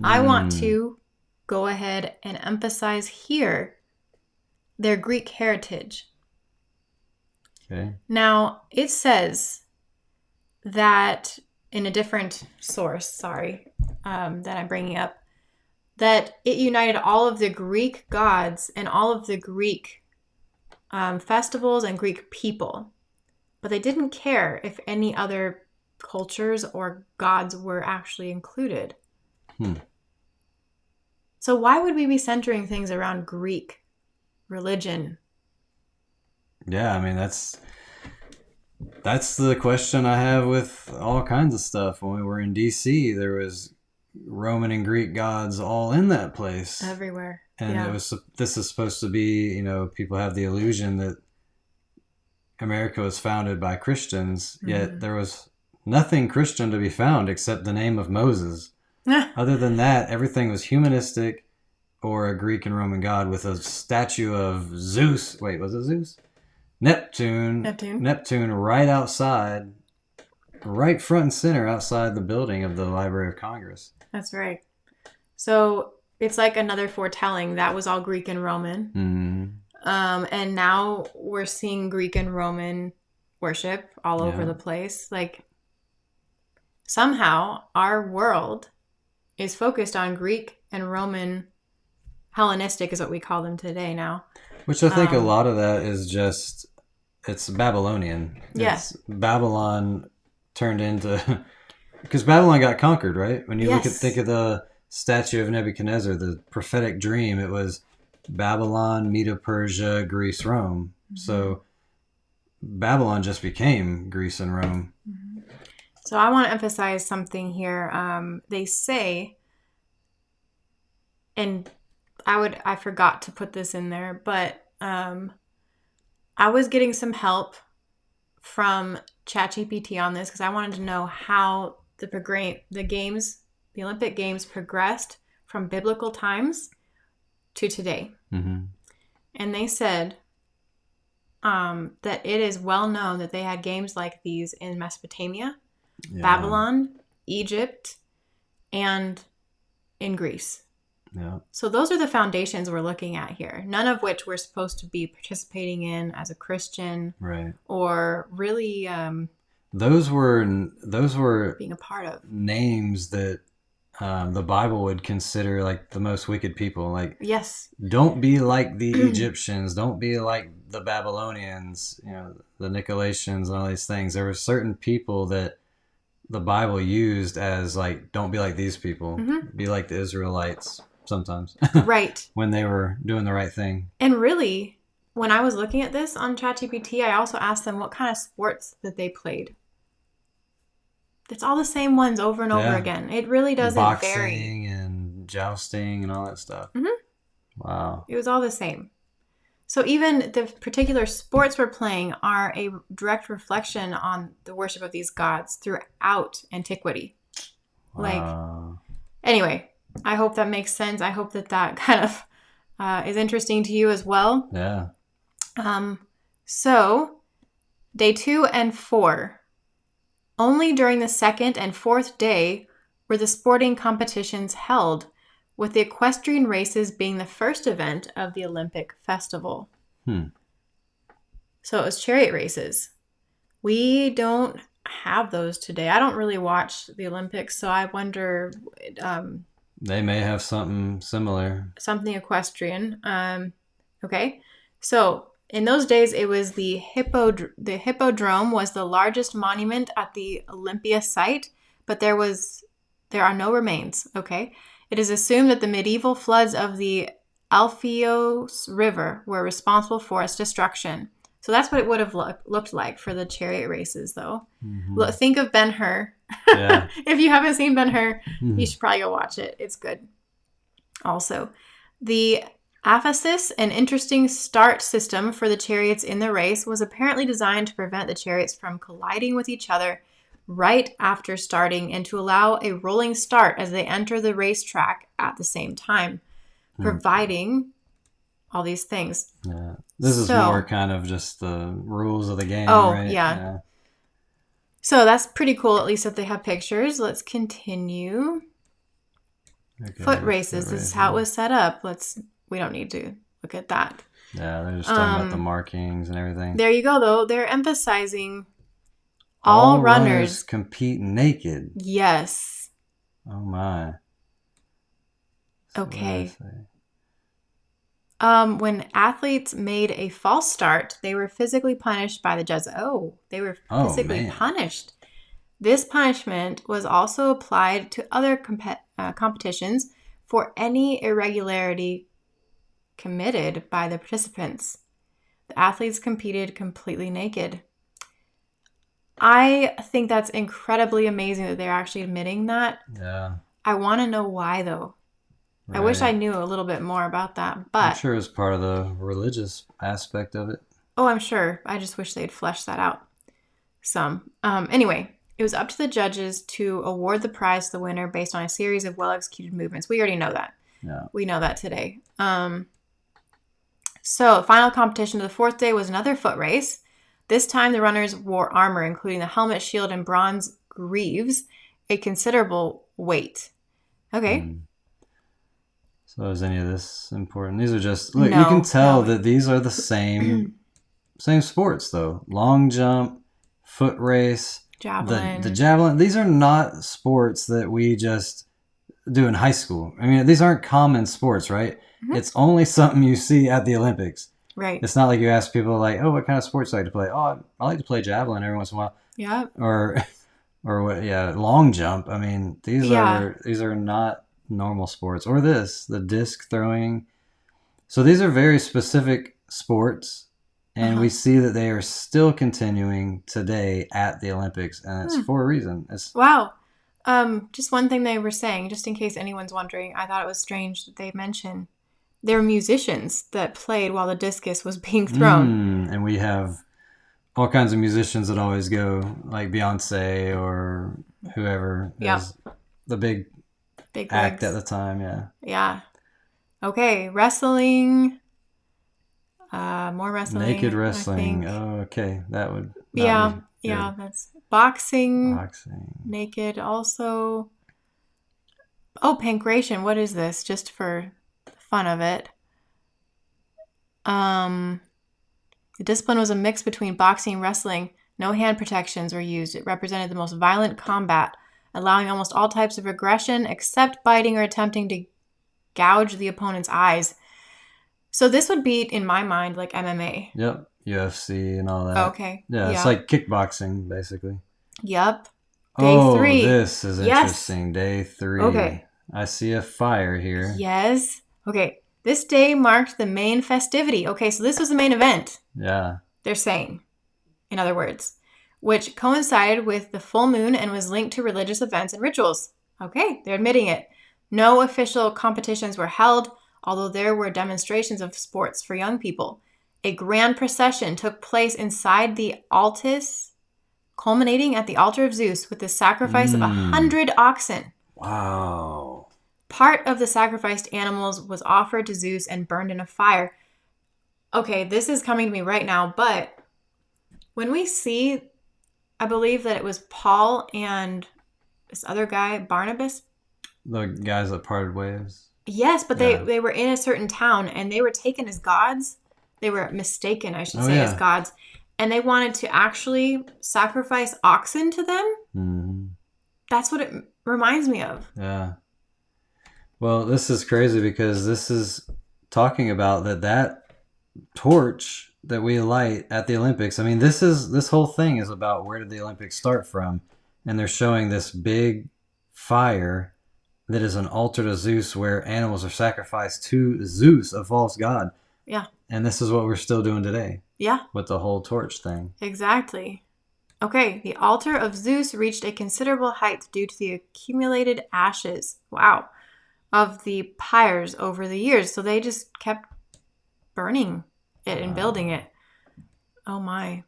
I want to go ahead and emphasize here their Greek heritage. Okay. Now, it says that in a different source, that I'm bringing up, that it united all of the Greek gods and all of the Greek festivals and Greek people. But they didn't care if any other cultures or gods were actually included. So why would we be centering things around Greek religion? Yeah, I mean, that's the question I have with all kinds of stuff. When we were in DC, there was Roman and Greek gods all in that place. Everywhere. And this is supposed to be, people have the illusion that America was founded by Christians, yet there was nothing Christian to be found except the name of Moses. Other than that, everything was humanistic or a Greek and Roman god with a statue of Zeus. Wait, was it Zeus? Neptune right outside, right front and center outside the building of the Library of Congress. That's right. So it's like another foretelling. That was all Greek and Roman. And now we're seeing Greek and Roman worship all over the place. Like, somehow our world is focused on Greek and Roman. Hellenistic is what we call them today now. Which I think a lot of that is just, it's Babylonian. Yes. Babylon turned into, because Babylon got conquered, right? When you think of the statue of Nebuchadnezzar, the prophetic dream, it was Babylon, Medo-Persia, Greece, Rome. So Babylon just became Greece and Rome. So I want to emphasize something here. They say, and I forgot to put this in there, but I was getting some help from ChatGPT on this because I wanted to know how the Olympic Games progressed from biblical times to today. And they said that it is well known that they had games like these in Mesopotamia, Babylon, Egypt, and in Greece. So those are the foundations we're looking at here, none of which we're supposed to be participating in as a Christian, right? Or really those were being a part of names that the Bible would consider like the most wicked people. Like, don't be like the Egyptians, don't be like the Babylonians, the Nicolaitans and all these things. There were certain people that the Bible used as like, don't be like these people, be like the Israelites. Sometimes. Right. When they were doing the right thing. And really, when I was looking at this on ChatGPT, I also asked them what kind of sports that they played. It's all the same ones over and over again. It really doesn't vary. Boxing and jousting and all that stuff. Wow. It was all the same. So even the particular sports we're playing are a direct reflection on the worship of these gods throughout antiquity. Wow. Anyway, I hope that makes sense. I hope that kind of is interesting to you as well. Yeah. So, day 2 and 4. Only during the second and fourth day were the sporting competitions held, with the equestrian races being the first event of the Olympic festival. So it was chariot races. We don't have those today. I don't really watch the Olympics, so I wonder... they may have something similar. Something equestrian. Okay. So in those days, it was the Hippodrome was the largest monument at the Olympia site, but there are no remains. Okay. It is assumed that the medieval floods of the Alpheus River were responsible for its destruction. So that's what it would have looked like for the chariot races, though. Think of Ben-Hur. Yeah. If you haven't seen Ben-Hur, you should probably go watch it. It's good. Also, the aphasis, an interesting start system for the chariots in the race, was apparently designed to prevent the chariots from colliding with each other right after starting and to allow a rolling start as they enter the racetrack at the same time, providing all these things. Yeah. This is more kind of just the rules of the game, right? Yeah. So that's pretty cool, at least if they have pictures. Let's continue. Okay, foot races. This is how it was set up. We don't need to look at that. Yeah, they're just talking about the markings and everything. There you go, though. They're emphasizing all runners compete naked. Yes. Oh, my. Okay. What did I say? When athletes made a false start, they were physically punished by the judge. Oh, they were Oh physically man. punished. This punishment was also applied to other competitions for any irregularity committed by the participants. The athletes competed completely naked. I think that's incredibly amazing that they're actually admitting that. Yeah. I want to know why, though. Right. I wish I knew a little bit more about that, but I'm sure it's part of the religious aspect of it. oh, I'm sure. I just wish they'd fleshed that out some. Anyway, it was up to the judges to award the prize to the winner based on a series of well-executed movements. We already know that. Yeah. We know that today. So, final competition of the fourth day was another foot race. This time, the runners wore armor, including the helmet, shield, and bronze greaves, a considerable weight. Okay. So is any of this important? These are just look. You can tell that these are the same sports though. Long jump, foot race, javelin. The javelin. These are not sports that we just do in high school. I mean, these aren't common sports, right? Mm-hmm. It's only something you see at the Olympics. Right. It's not like you ask people like, oh, what kind of sports do you like to play? Oh, I like to play javelin every once in a while. Yeah. Or what? Yeah, long jump. I mean, these are not normal sports. Or the disc throwing. So these are very specific sports, and we see that they are still continuing today at the Olympics, and it's for a reason. Wow. Just one thing they were saying, just in case anyone's wondering, I thought it was strange that they mentioned there were musicians that played while the discus was being thrown. And we have all kinds of musicians that always go, like Beyonce or whoever is the big act at the time. Yeah. Yeah. Okay. Wrestling. More wrestling. Naked wrestling. Oh, okay. That would. Yeah. That's boxing. Boxing. Naked also. Oh, pancration. What is this? Just for the fun of it. The discipline was a mix between boxing and wrestling. No hand protections were used. It represented the most violent combat, allowing almost all types of aggression except biting or attempting to gouge the opponent's eyes. So this would be, in my mind, like MMA. Yep. UFC and all that. Okay. Yeah, it's like kickboxing, basically. Yep. Day 3. This is interesting. Day 3. Okay. I see a fire here. Yes. Okay. This day marked the main festivity. Okay, so this was the main event. Yeah. They're saying, in other words, which coincided with the full moon and was linked to religious events and rituals. Okay, they're admitting it. No official competitions were held, although there were demonstrations of sports for young people. A grand procession took place inside the altis, culminating at the altar of Zeus with the sacrifice of 100 oxen. Wow. Part of the sacrificed animals was offered to Zeus and burned in a fire. Okay, this is coming to me right now, but when we see, I believe that it was Paul and this other guy, Barnabas. The guys that parted ways. Yes, but they were in a certain town and they were taken as gods. They were mistaken, I should say, as gods. And they wanted to actually sacrifice oxen to them. Mm-hmm. That's what it reminds me of. Yeah. Well, this is crazy because this is talking about that torch that we light at the Olympics. I mean, this whole thing is about where did the Olympics start from? And they're showing this big fire that is an altar to Zeus where animals are sacrificed to Zeus, a false god. Yeah. And this is what we're still doing today. Yeah. With the whole torch thing. Exactly. Okay, the altar of Zeus reached a considerable height due to the accumulated ashes. Wow. Of the pyres over the years. So they just kept burning it and building it. Oh my.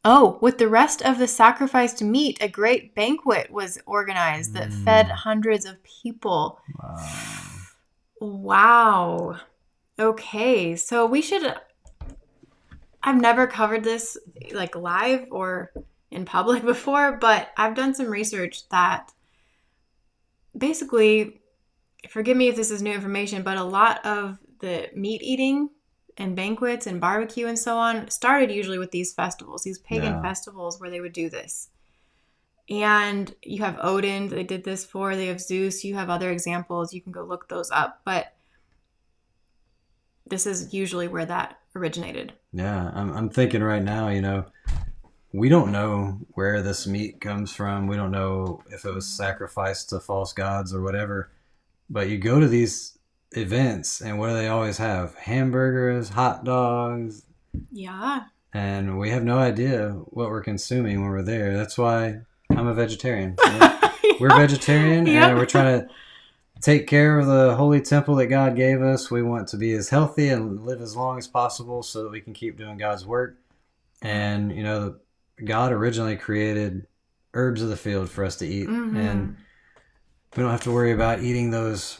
Oh, with the rest of the sacrificed meat, a great banquet was organized that fed hundreds of people. Wow. Okay, so we should... I've never covered this like live or in public before, but I've done some research that basically, forgive me if this is new information, but a lot of the meat eating and banquets and barbecue and so on started usually with these festivals, these pagan festivals where they would do this. And you have Odin, they did this for. They have Zeus. You have other examples. You can go look those up. But this is usually where that originated. Yeah, I'm thinking right now, we don't know where this meat comes from. We don't know if it was sacrificed to false gods or whatever. But you go to these events, and what do they always have? Hamburgers, hot dogs. Yeah. And we have no idea what we're consuming when we're there. That's why I'm a vegetarian. We're vegetarian, and we're trying to take care of the holy temple that God gave us. We want to be as healthy and live as long as possible so that we can keep doing God's work. And, God originally created herbs of the field for us to eat. Mm-hmm. And we don't have to worry about eating those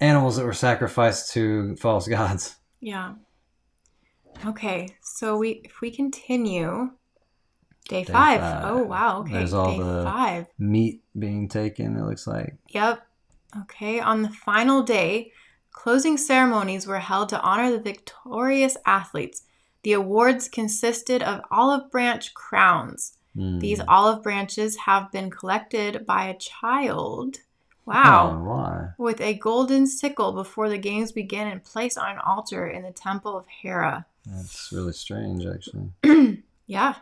animals that were sacrificed to false gods. Yeah. Okay, so if we continue, day five. Oh, wow. Okay, There's all day the 5. meat being taken, it looks like. Yep. Okay, on the final day, closing ceremonies were held to honor the victorious athletes. The awards consisted of olive branch crowns. These olive branches have been collected by a child. Wow. Oh, why? With a golden sickle before the games began and placed on an altar in the temple of Hera. That's really strange, actually. Yeah.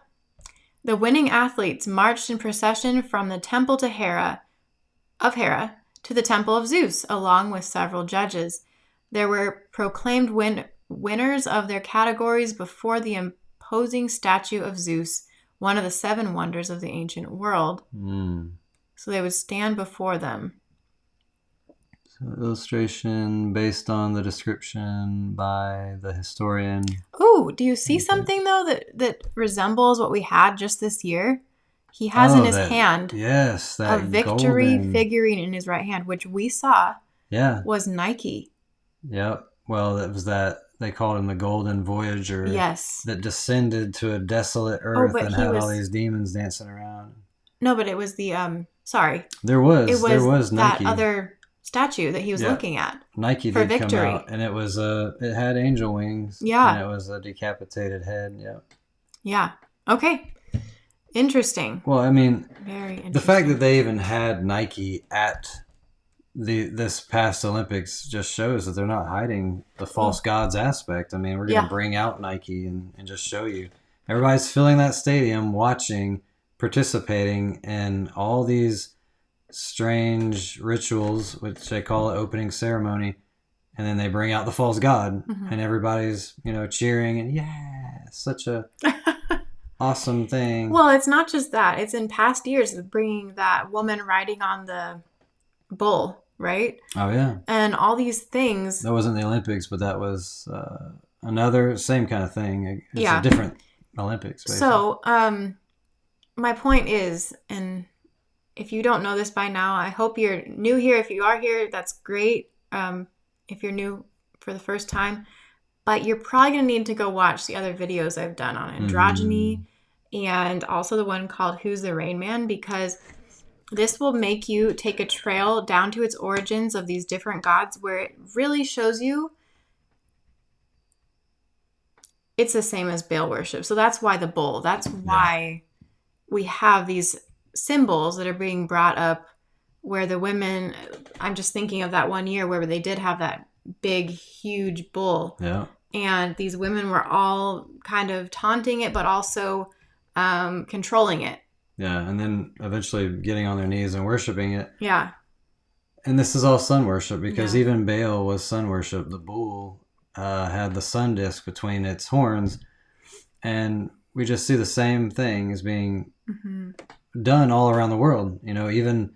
The winning athletes marched in procession from the temple to Hera to the temple of Zeus, along with several judges. There were proclaimed winners of their categories before the imposing statue of Zeus, one of the 7 wonders of the ancient world. So they would stand before them. Illustration based on the description by the historian. Oh, do you see something though that resembles what we had just this year? He has in his hand that a victory golden figurine in his right hand, which we saw was Nike. Yep. Well, it was that they called him the Golden Voyager. Yes. That descended to a desolate earth and had all these demons dancing around. No, but it was the There was Nike. That other statue that he was looking at. Nike for did victory. Come out, and it was it had angel wings. Yeah. And it was a decapitated head. Yep. Yeah. Okay. Interesting. Well, I mean, very interesting. The fact that they even had Nike at this past Olympics just shows that they're not hiding the false gods aspect. I mean, we're going to bring out Nike and just show you. Everybody's filling that stadium, watching, participating in all these strange rituals, which they call it opening ceremony, and then they bring out the false god, and everybody's cheering and such a awesome thing. Well, it's not just that; it's in past years of bringing that woman riding on the bull, right? Oh yeah, and all these things. That wasn't the Olympics, but that was another same kind of thing. It's a different Olympics. Basically. So, my point is, and if you don't know this by now, I hope you're new here. If you are here, that's great. If you're new for the first time, but you're probably going to need to go watch the other videos I've done on androgyny and also the one called Who's the Rain Man, because this will make you take a trail down to its origins of these different gods, where it really shows you it's the same as Baal worship. So that's why the bull. That's why we have these symbols that are being brought up where the women, I'm just thinking of that one year where they did have that big, huge bull. Yeah. And these women were all kind of taunting it, but also controlling it. Yeah. And then eventually getting on their knees and worshiping it. Yeah. And this is all sun worship, because even Baal was sun worship. The bull had the sun disk between its horns. And we just see the same thing as being done all around the world. Even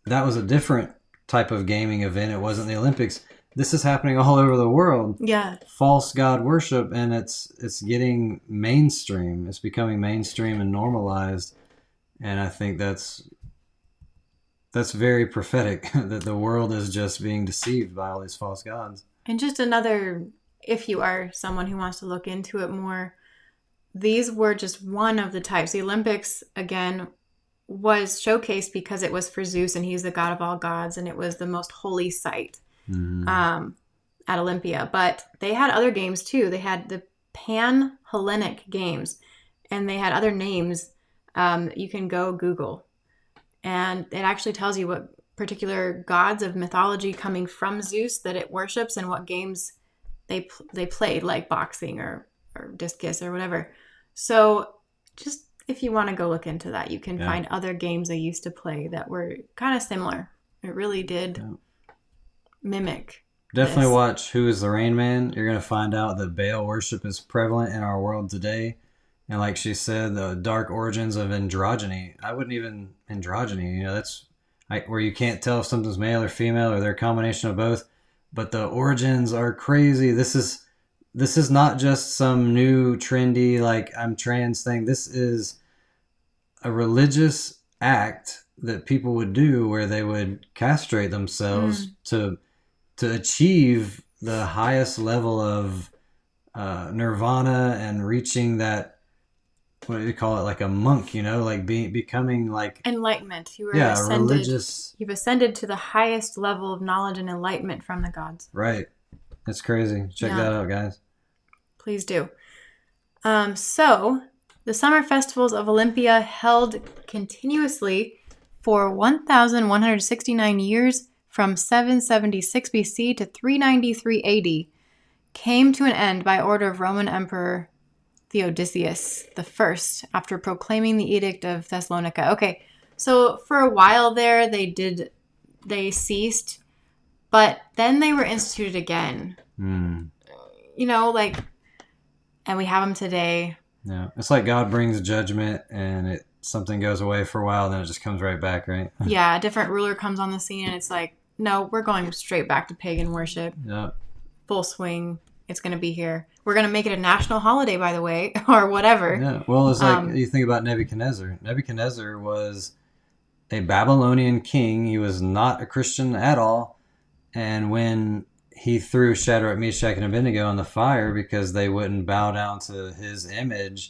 that was a different type of gaming event. It wasn't the Olympics. This is happening all over the world. Yeah. False god worship, and it's getting mainstream. It's becoming mainstream and normalized. And I think that's very prophetic that the world is just being deceived by all these false gods. And just another, if you are someone who wants to look into it more, these were just one of the types. The Olympics, again, was showcased because it was for Zeus, and he's the god of all gods, and it was the most holy site at Olympia. But they had other games too. They had the Pan-Hellenic Games, and they had other names You can go Google, and it actually tells you what particular gods of mythology coming from Zeus that it worships and what games they played, like boxing or discus or whatever. So just if you want to go look into that, you can find other games they used to play that were kind of similar. It really did mimic. Definitely watch Who is the Rain Man. You're going to find out that Baal worship is prevalent in our world today. And like she said, the dark origins of androgyny. I wouldn't even androgyny, that's where you can't tell if something's male or female or they're a combination of both. But the origins are crazy. This is not just some new trendy, like I'm trans thing. This is a religious act that people would do where they would castrate themselves to achieve the highest level of nirvana and reaching that, what do you call it, like a monk, like becoming like enlightenment. You were ascended, religious. You've ascended to the highest level of knowledge and enlightenment from the gods. Right. That's crazy. Check that out, guys. Please do. So the summer festivals of Olympia, held continuously for 1,169 years from 776 BC to 393 AD, came to an end by order of Roman Emperor Theodosius I after proclaiming the Edict of Thessalonica. Okay, so for a while there, they ceased, but then they were instituted again. And we have them today. Yeah, it's like God brings judgment and something goes away for a while, then it just comes right back, right? Yeah, a different ruler comes on the scene and it's like, no, we're going straight back to pagan worship. Yeah. Full swing. It's going to be here. We're going to make it a national holiday, by the way, or whatever. Yeah, well, it's like you think about Nebuchadnezzar. Nebuchadnezzar was a Babylonian king. He was not a Christian at all. And when he threw Shadrach, Meshach, and Abednego in the fire because they wouldn't bow down to his image,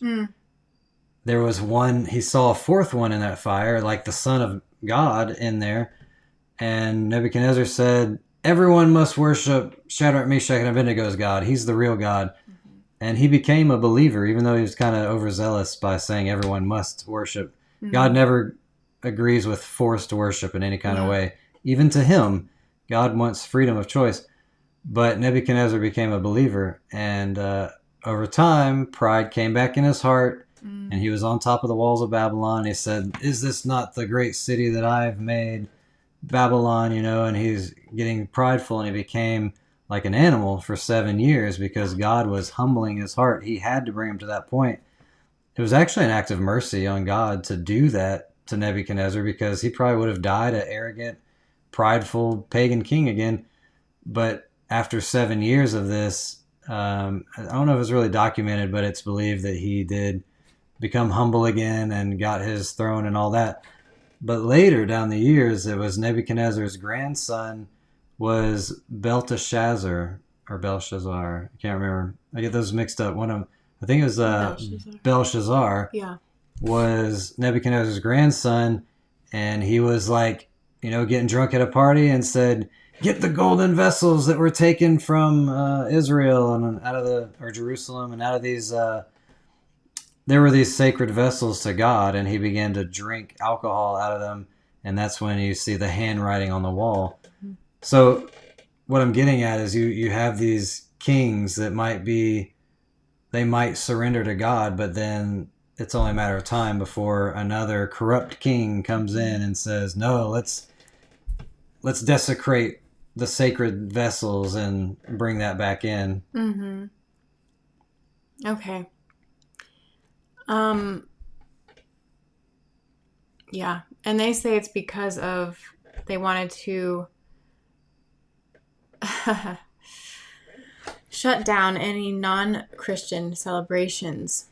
there was one, he saw a fourth one in that fire, like the Son of God in there. And Nebuchadnezzar said, everyone must worship Shadrach, Meshach, and Abednego's God. He's the real God. And he became a believer, even though he was kind of overzealous by saying everyone must worship. God never agrees with forced worship in any kind of way. Even to him, God wants freedom of choice. But Nebuchadnezzar became a believer. And over time, pride came back in his heart. And he was on top of the walls of Babylon. He said, is this not the great city that I've made? Babylon, and he's getting prideful, and he became like an animal for 7 years because God was humbling his heart. He had to bring him to that point. It was actually an act of mercy on God to do that to Nebuchadnezzar, because he probably would have died an arrogant, prideful pagan king again. But after 7 years of this, I don't know if it's really documented, but it's believed that he did become humble again and got his throne and all that. But later down the years, it was Nebuchadnezzar's grandson was Belteshazzar or Belshazzar. I can't remember. I get those mixed up. I think it was Belshazzar. Yeah. Was Nebuchadnezzar's grandson, and he was like, getting drunk at a party and said, "Get the golden vessels that were taken from Israel and or Jerusalem, and out of these." There were these sacred vessels to God, and he began to drink alcohol out of them, and that's when you see the handwriting on the wall. So what I'm getting at is you have these kings that they might surrender to God, but then it's only a matter of time before another corrupt king comes in and says, no, let's desecrate the sacred vessels and bring that back in. Okay. Yeah, and they say it's because they wanted to shut down any non-Christian celebrations.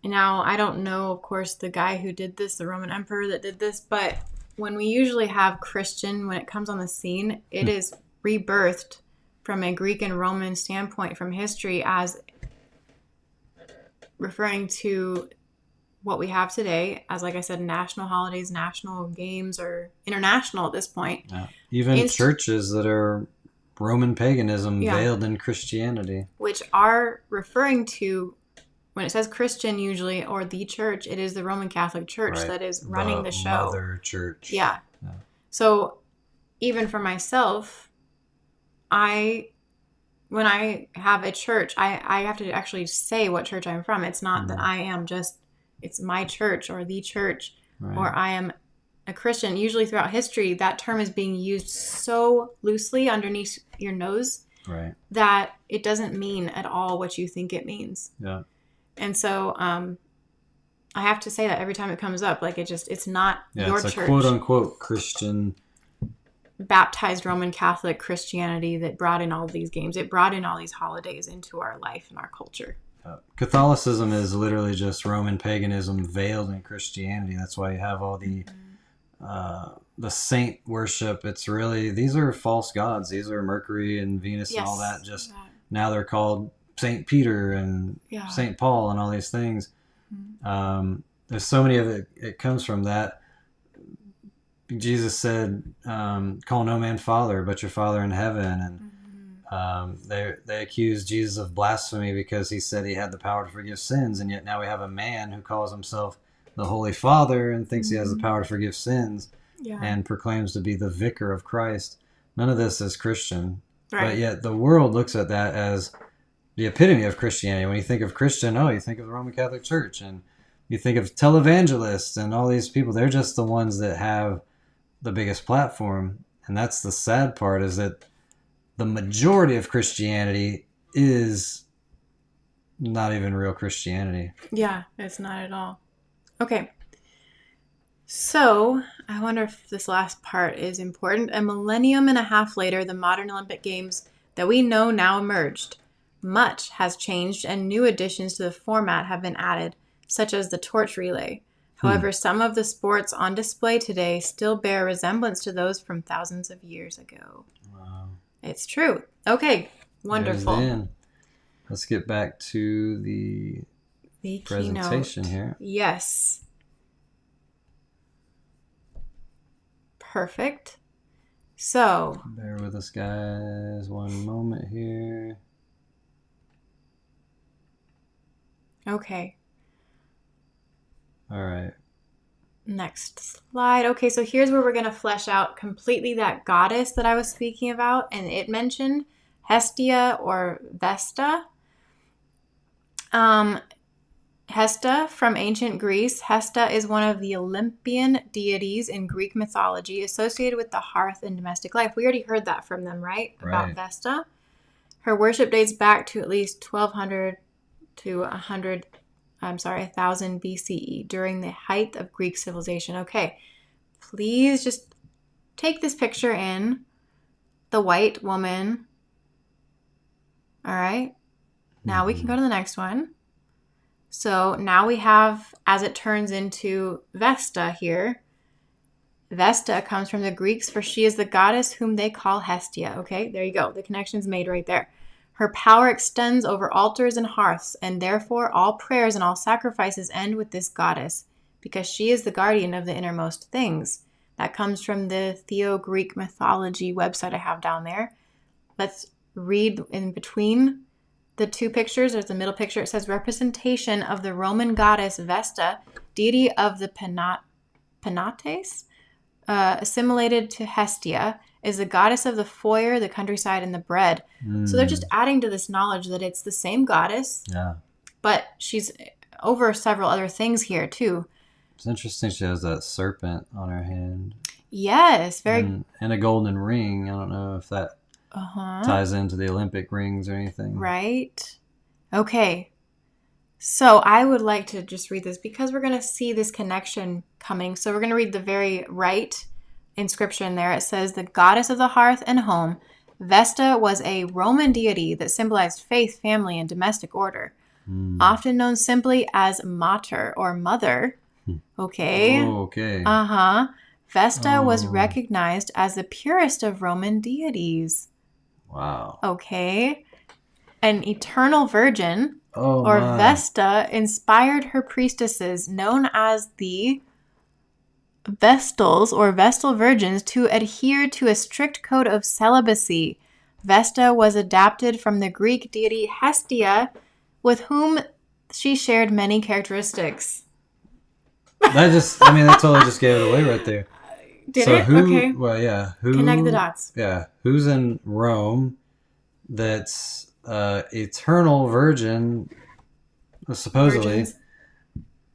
Now, I don't know, of course, the guy who did this, the Roman emperor that did this, but when we usually have Christian, when it comes on the scene, it is rebirthed from a Greek and Roman standpoint from history as referring to what we have today as, like I said, national holidays, national games, or international at this point. Yeah. Even churches that are Roman paganism veiled in Christianity. Which are referring to when it says Christian usually, or the church, it is the Roman Catholic Church Right. that is running the show. Mother Church. Yeah. So even for myself, when I have a church, I have to actually say what church I'm from. It's not that I am just, it's my church or the church, or I am a Christian. Usually throughout history, that term is being used so loosely underneath your nose that it doesn't mean at all what you think it means. Yeah. And so I have to say that every time it comes up, like it's not your it's church. a quote unquote Christian, baptized Roman Catholic Christianity that brought in all these games. It brought in all these holidays into our life and our culture. Catholicism is literally just Roman paganism veiled in Christianity. That's why you have all the saint worship. It's really, these are false gods. These are Mercury and Venus and all that. Just now they're called Saint Peter and Saint Paul and all these things. There's so many of it. It comes from that. Jesus said, call no man father but your Father in heaven. And they accused Jesus of blasphemy because he said he had the power to forgive sins. And yet now we have a man who calls himself the Holy Father and thinks he has the power to forgive sins and proclaims to be the vicar of Christ. None of this is Christian. But yet the world looks at that as the epitome of Christianity. When you think of Christian, you think of the Roman Catholic Church. And you think of televangelists and all these people. They're just the ones that have the biggest platform. And that's the sad part, is that the majority of Christianity is not even real Christianity. Yeah, it's not at all. Okay. So I wonder if this last part is important. A millennium and a half later, the modern Olympic Games that we know now emerged. Much has changed and new additions to the format have been added, such as the torch relay. However, some of the sports on display today still bear resemblance to those from thousands of years ago. Wow. It's true. Okay, wonderful. Let's get back to the presentation here. Yes. Perfect. So. Bear with us, guys. One moment here. Okay. All right. Next slide. Okay, so here's where we're going to flesh out completely that goddess that I was speaking about. And it mentioned Hestia or Vesta. Hesta from ancient Greece. Hesta is one of the Olympian deities in Greek mythology associated with the hearth and domestic life. We already heard that from them, right? About Vesta. Her worship dates back to at least 1200 to 1000 BCE during the height of Greek civilization. Okay, please just take this picture in. The white woman. All right. Now we can go to the next one. So now we have, as it turns into Vesta here, Vesta comes from the Greeks, for she is the goddess whom they call Hestia. Okay, there you go. The connection's made right there. Her power extends over altars and hearths, and therefore all prayers and all sacrifices end with this goddess, because she is the guardian of the innermost things. That comes from the Theo-Greek mythology website I have down there. Let's read in between the two pictures. There's the middle picture. It says, representation of the Roman goddess Vesta, deity of the Penates, assimilated to Hestia, is the goddess of the foyer, the countryside, and the bread. So they're just adding to this knowledge that it's the same goddess, but she's over several other things here too. It's interesting she has that serpent on her hand. Yes, and a golden ring. I don't know if that ties into the Olympic rings or anything. Right. Okay. So I would like to just read this because we're going to see this connection coming. So we're going to read the very right inscription there. It says, the goddess of the hearth and home, Vesta was a Roman deity that symbolized faith, family, and domestic order. Often known simply as Mater or Mother. Okay. Oh, okay. Vesta was recognized as the purest of Roman deities. Wow. Okay. An eternal virgin, Vesta, inspired her priestesses, known as the Vestals or Vestal virgins, to adhere to a strict code of celibacy. Vesta was adapted from the Greek deity Hestia, with whom She shared many characteristics. That totally just gave it away right there. Did it? Okay. Well, yeah. Connect the dots. Yeah. Who's in Rome that's eternal virgin, supposedly? Virgins.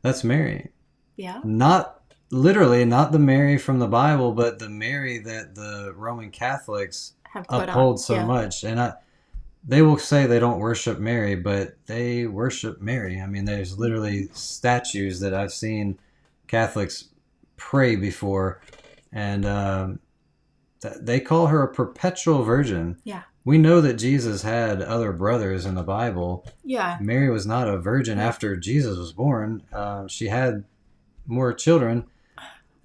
That's Mary. Yeah. Not literally, not the Mary from the Bible, but the Mary that the Roman Catholics uphold so much. And they will say they don't worship Mary, but they worship Mary. I mean, there's literally statues that I've seen Catholics pray before, and they call her a perpetual virgin. Yeah. We know that Jesus had other brothers in the Bible. Yeah. Mary was not a virgin after Jesus was born. She had more children,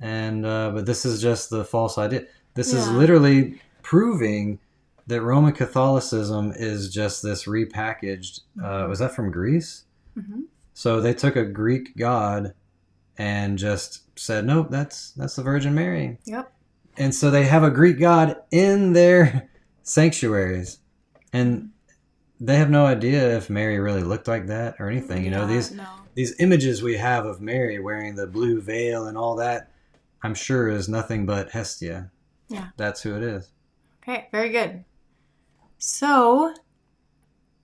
and but this is just the false idea. This is literally proving that Roman Catholicism is just this repackaged. Was that from Greece? Mm-hmm. So they took a Greek god and just said, nope, that's the Virgin Mary. Yep. And so they have a Greek god in their sanctuaries, and they have no idea if Mary really looked like that or anything. These images we have of Mary wearing the blue veil and all that, I'm sure is nothing but Hestia. Yeah. That's who it is. Okay, very good. So,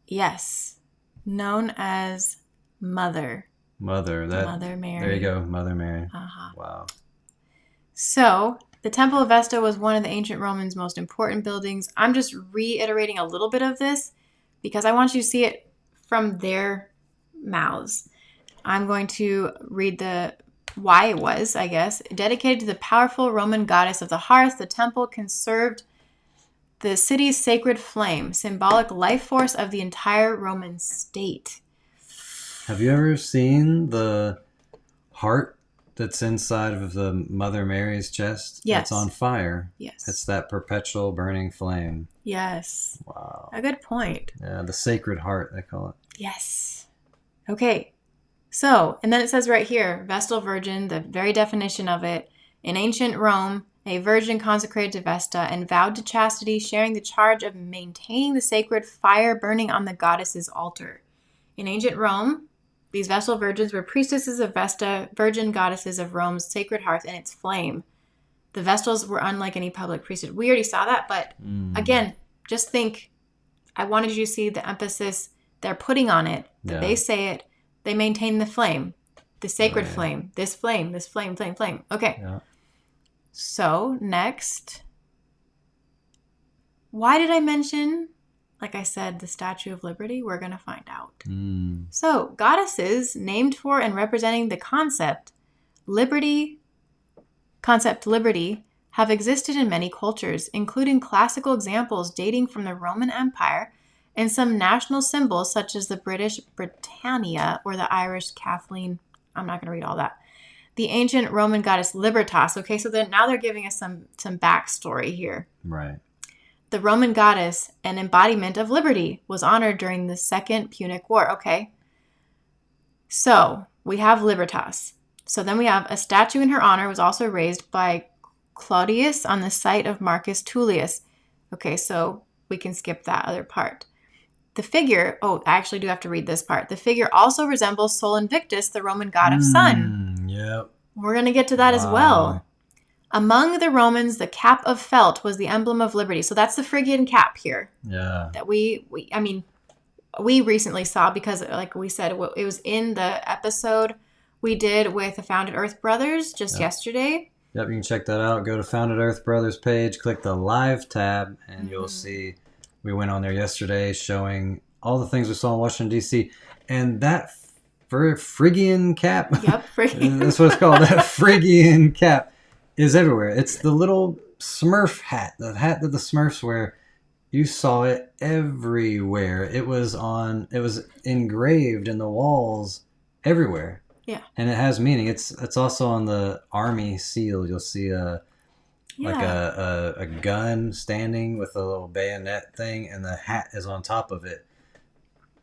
yes, known as Mother. Mother Mary. There you go, Mother Mary. Uh-huh. Wow. So, the Temple of Vesta was one of the ancient Romans' most important buildings. I'm just reiterating a little bit of this because I want you to see it from their mouths. I'm going to read why it was, I guess. Dedicated to the powerful Roman goddess of the hearth, the temple conserved the city's sacred flame, symbolic life force of the entire Roman state. Have you ever seen the heart that's inside of the Mother Mary's chest? Yes. It's on fire. Yes. It's that perpetual burning flame. Yes. Wow. A good point. Yeah, the Sacred Heart, they call it. Yes. Okay. So, and then it says right here, Vestal Virgin, the very definition of it. In ancient Rome, a virgin consecrated to Vesta and vowed to chastity, sharing the charge of maintaining the sacred fire burning on the goddess's altar. In ancient Rome, these Vestal Virgins were priestesses of Vesta, virgin goddesses of Rome's sacred hearth and its flame. The Vestals were unlike any public priesthood. We already saw that, but again, just think, I wanted you to see the emphasis they're putting on it, that they say it, they maintain the flame, the sacred flame, this flame, flame. Okay. Yeah. So, next, why did I mention, like I said, the Statue of Liberty? We're going to find out. So, goddesses named for and representing the concept liberty, have existed in many cultures, including classical examples dating from the Roman Empire and some national symbols such as the British Britannia or the Irish Kathleen. I'm not going to read all that. The ancient Roman goddess Libertas. Okay, so then now they're giving us some backstory here. Right. The Roman goddess, an embodiment of liberty, was honored during the Second Punic War. Okay. So we have Libertas. So then we have a statue in her honor was also raised by Claudius on the site of Marcus Tullius. Okay, so we can skip that other part. The figure, I actually do have to read this part. The figure also resembles Sol Invictus, the Roman god of sun. Yep. We're going to get to that as well. Among the Romans, the cap of felt was the emblem of liberty. So that's the Phrygian cap here. Yeah. That we recently saw because, like we said, it was in the episode we did with the Founded Earth Brothers just yesterday. Yep, you can check that out. Go to Founded Earth Brothers page, click the live tab, and you'll see we went on there yesterday showing all the things we saw in Washington, D.C. And that Phrygian cap, yep, Phrygian. That's what it's called, that Phrygian cap is everywhere. It's the little Smurf hat, the hat that the Smurfs wear. You saw it everywhere. It was engraved in the walls everywhere. Yeah. And it has meaning. It's also on the army seal. You'll see a gun standing with a little bayonet thing, and the hat is on top of it.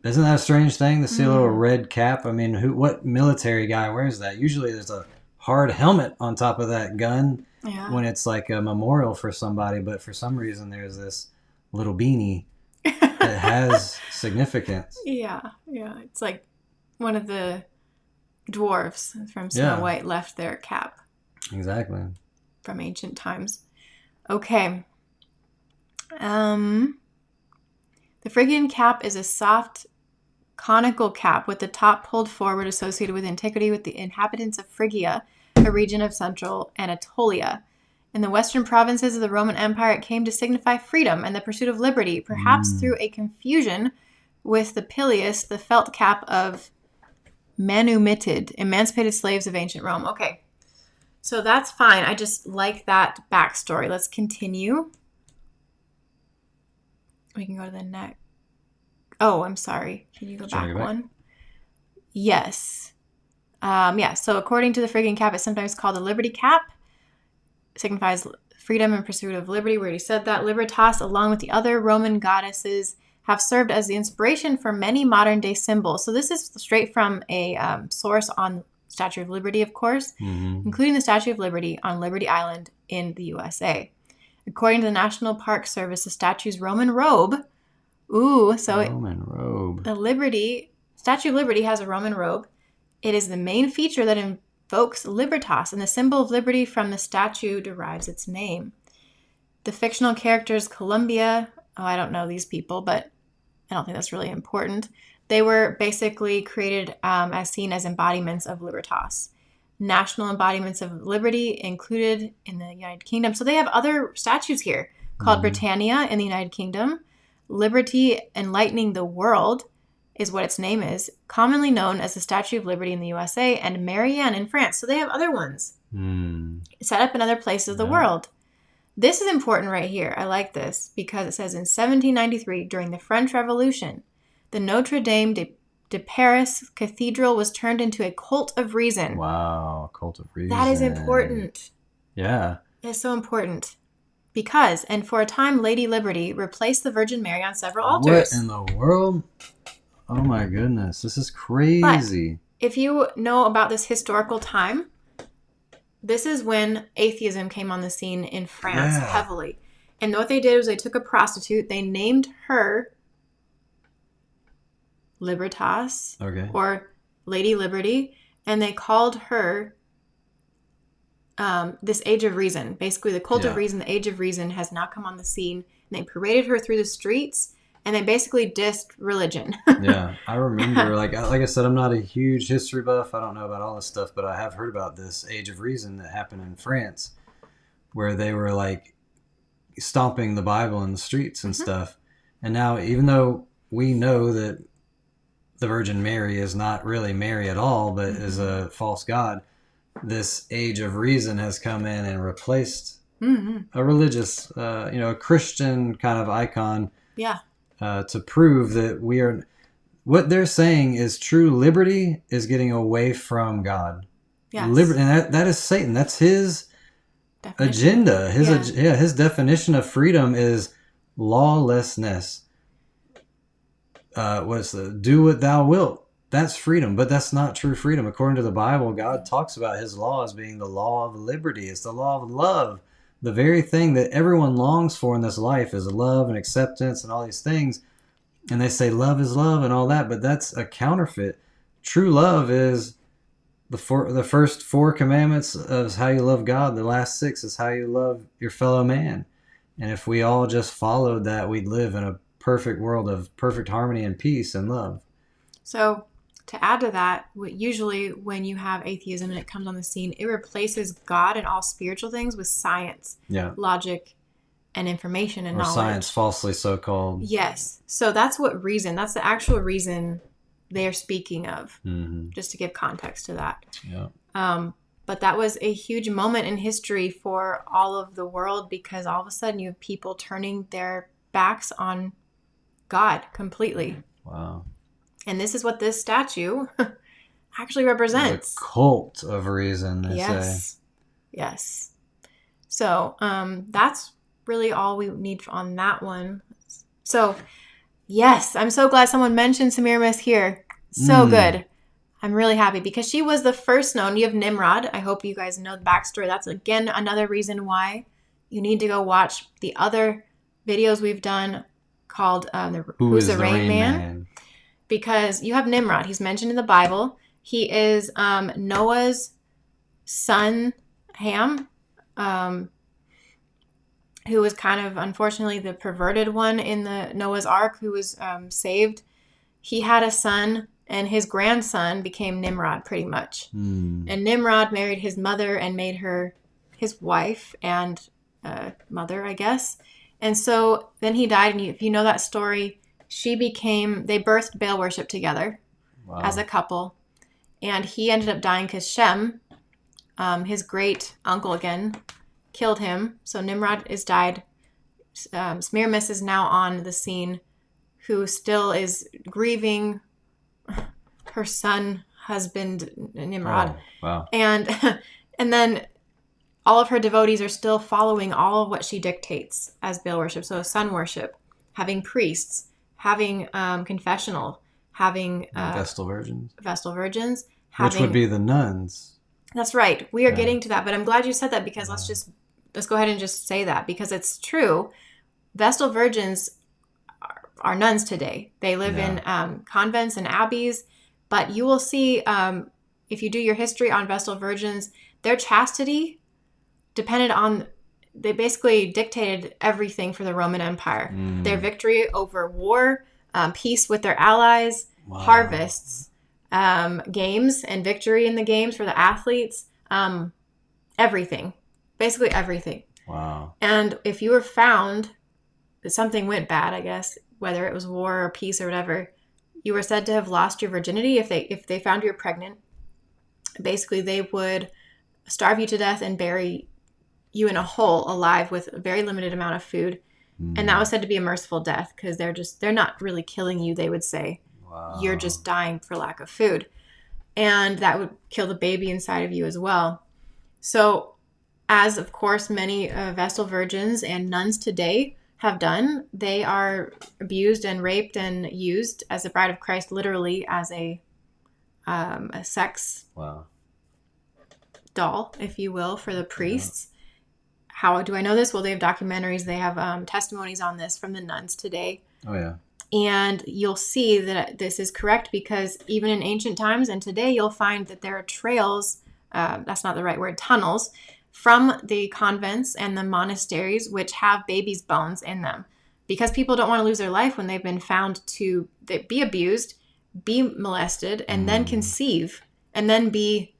Isn't that a strange thing to see a little red cap? I mean, what military guy wears that? Usually there's a hard helmet on top of that gun when it's like a memorial for somebody, but for some reason there's this little beanie that has significance. Yeah. It's like one of the dwarves from Snow White left their cap. Exactly. From ancient times. Okay. The Phrygian cap is a soft conical cap with the top pulled forward, associated with antiquity with the inhabitants of Phrygia, a region of central Anatolia. In the western provinces of the Roman Empire, it came to signify freedom and the pursuit of liberty, perhaps through a confusion with the pileus, the felt cap of manumitted, emancipated slaves of ancient Rome. Okay, so that's fine. I just like that backstory. Let's continue. We can go to the next. Oh, I'm sorry. Can you go back one? Yes. So according to the Phrygian cap, it's sometimes called the Liberty cap. It signifies freedom and pursuit of liberty. We already said that. Libertas, along with the other Roman goddesses, have served as the inspiration for many modern-day symbols. So this is straight from a source on Statue of Liberty, of course, including the Statue of Liberty on Liberty Island in the USA. According to the National Park Service, the statue's Roman robe. Roman robe. The Statue of Liberty has a Roman robe. It is the main feature that invokes libertas, and the symbol of liberty from the statue derives its name. The fictional characters Columbia, I don't know these people, but I don't think that's really important. They were basically created as seen as embodiments of libertas. National embodiments of liberty included in the United Kingdom. So they have other statues here called Britannia in the United Kingdom. Liberty enlightening the world is what its name is, commonly known as the Statue of Liberty in the USA, and Marianne in France. So they have other ones set up in other places of the world. This is important right here. I like this because it says in 1793, during the French Revolution, the Notre Dame de Paris Cathedral was turned into a cult of reason. Wow, cult of reason. That is important. Yeah. It's so important. Because, and for a time, Lady Liberty replaced the Virgin Mary on several altars. What in the world? Oh my goodness, this is crazy. But if you know about this historical time, this is when atheism came on the scene in France heavily. And what they did was they took a prostitute, they named her Libertas or Lady Liberty, and they called her this Age of Reason. Basically, the cult of reason, the Age of Reason, has now come on the scene. And they paraded her through the streets, and they basically dissed religion. Yeah, I remember. Like I said, I'm not a huge history buff. I don't know about all this stuff, but I have heard about this Age of Reason that happened in France, where they were like stomping the Bible in the streets and stuff. And now, even though we know that the Virgin Mary is not really Mary at all, but is a false god, this Age of Reason has come in and replaced a religious, a Christian kind of icon. Yeah. To prove that we are, what they're saying is true liberty is getting away from God. Yes. Liberty, and that is Satan. That's his agenda. His definition of freedom is lawlessness. Do what thou wilt. That's freedom, but that's not true freedom. According to the Bible, God talks about his law as being the law of liberty. It's the law of love. The very thing that everyone longs for in this life is love and acceptance and all these things. And they say love is love and all that, but that's a counterfeit. True love is the first 4 commandments is how you love God. The last 6 is how you love your fellow man. And if we all just followed that, we'd live in a perfect world of perfect harmony and peace and love. So to add to that, usually when you have atheism and it comes on the scene, it replaces God and all spiritual things with science, logic, and information and knowledge. Or science falsely so-called. Yes. So that's the actual reason they are speaking of, just to give context to that. Yeah. But that was a huge moment in history for all of the world, because all of a sudden you have people turning their backs on God completely. Wow. And this is what this statue actually represents. The cult of reason, they say. Yes. So that's really all we need on that one. So, yes, I'm so glad someone mentioned Semiramis here. So good. I'm really happy because she was the first known. You have Nimrod. I hope you guys know the backstory. That's, again, another reason why you need to go watch the other videos we've done called Who's the Rain Man? because you have Nimrod. He's mentioned in the Bible. He is Noah's son, Ham, who was kind of, unfortunately, the perverted one in the Noah's Ark, who was saved. He had a son, and his grandson became Nimrod, pretty much. And Nimrod married his mother and made her his wife and mother, I guess. And so then he died, and if you know that story, they birthed Baal worship together as a couple. And he ended up dying because Shem, his great uncle again, killed him. So Nimrod is died. Semiramis is now on the scene, who still is grieving her son, husband, Nimrod. Oh, wow. And then all of her devotees are still following all of what she dictates as Baal worship. So sun worship, having priests, having confessional, having Vestal virgins. Which would be the nuns. That's right. We are getting to that, but I'm glad you said that, because let's go ahead and just say that, because it's true. Vestal virgins are nuns today. They live in convents and abbeys, but you will see, if you do your history on Vestal virgins, their chastity depended on, they basically dictated everything for the Roman Empire. Their victory over war, peace with their allies, harvests, games and victory in the games for the athletes, everything, basically everything. Wow. And if you were found that something went bad, I guess, whether it was war or peace or whatever, you were said to have lost your virginity. If they found you were pregnant, basically they would starve you to death and bury you in a hole alive with a very limited amount of food. And that was said to be a merciful death, because they're not really killing you, they would say. Wow. You're just dying for lack of food. And that would kill the baby inside of you as well. So, as of course many Vestal virgins and nuns today have done, they are abused and raped and used as a bride of Christ, literally as a sex doll, if you will, for the priests. How do I know this? Well, they have documentaries. They have testimonies on this from the nuns today. Oh, yeah. And you'll see that this is correct, because even in ancient times and today, you'll find that there are trails, that's not the right word, tunnels, from the convents and the monasteries, which have babies' bones in them. Because people don't want to lose their life when they've been found to be abused, be molested, and then conceive, and then be,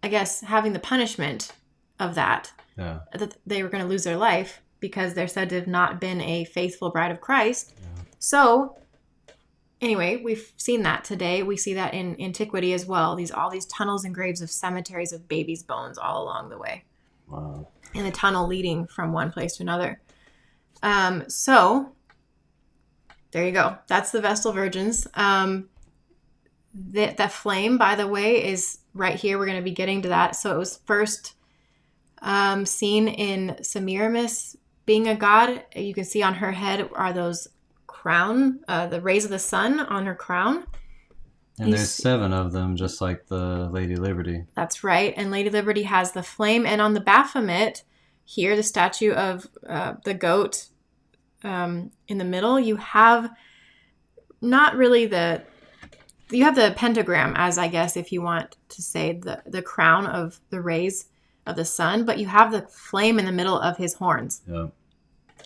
I guess, having the punishment of that. Yeah. That they were going to lose their life because they're said to have not been a faithful bride of Christ. Yeah. So, anyway, we've seen that today. We see that in antiquity as well. All these tunnels and graves of cemeteries of babies' bones all along the way. Wow. And the tunnel leading from one place to another. So, there you go. That's the Vestal virgins. The flame, by the way, is right here. We're going to be getting to that. So, it was first seen in Semiramis being a god. You can see on her head are those crown, the rays of the sun on her crown. And there's 7 of them, just like the Lady Liberty. That's right. And Lady Liberty has the flame. And on the Baphomet, here, the statue of the goat in the middle, you have not really you have the pentagram, as I guess if you want to say the crown of the rays of the sun, but you have the flame in the middle of his horns. Yeah.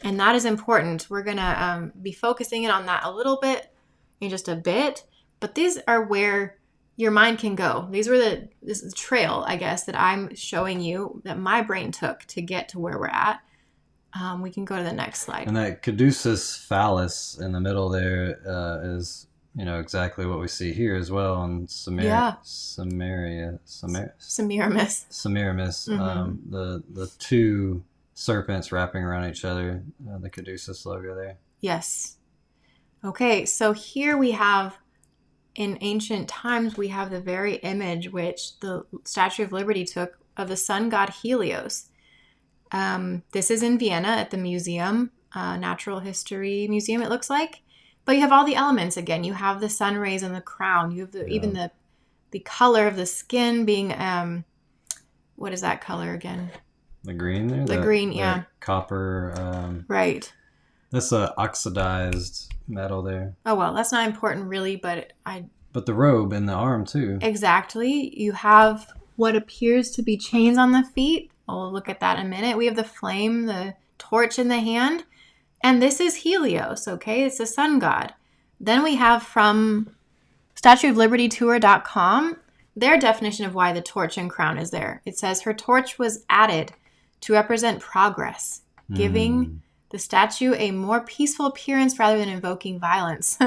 And that is important. We're going to be focusing in on that a little bit, in just a bit, but these are where your mind can go. This is the trail, I guess, that I'm showing you that my brain took to get to where we're at. We can go to the next slide. And that caduceus phallus in the middle there is, exactly what we see here as well on Semiramis. Mm-hmm. The 2 serpents wrapping around each other, the caduceus logo there. Yes. Okay, so here we have, in ancient times, we have the very image which the Statue of Liberty took of the sun god Helios. This is in Vienna at the museum, Natural History Museum, it looks like. But you have all the elements again. You have the sun rays and the crown. You have even the color of the skin being, what is that color again? The green there? The green, yeah. Copper. Right. That's oxidized metal there. Oh, well, that's not important really, but But the robe and the arm too. exactly. You have what appears to be chains on the feet. We'll look at that in a minute. We have the flame, the torch in the hand. And this is Helios, okay? It's the sun god. Then we have from statueoflibertytour.com their definition of why the torch and crown is there. It says her torch was added to represent progress, giving the statue a more peaceful appearance rather than invoking violence.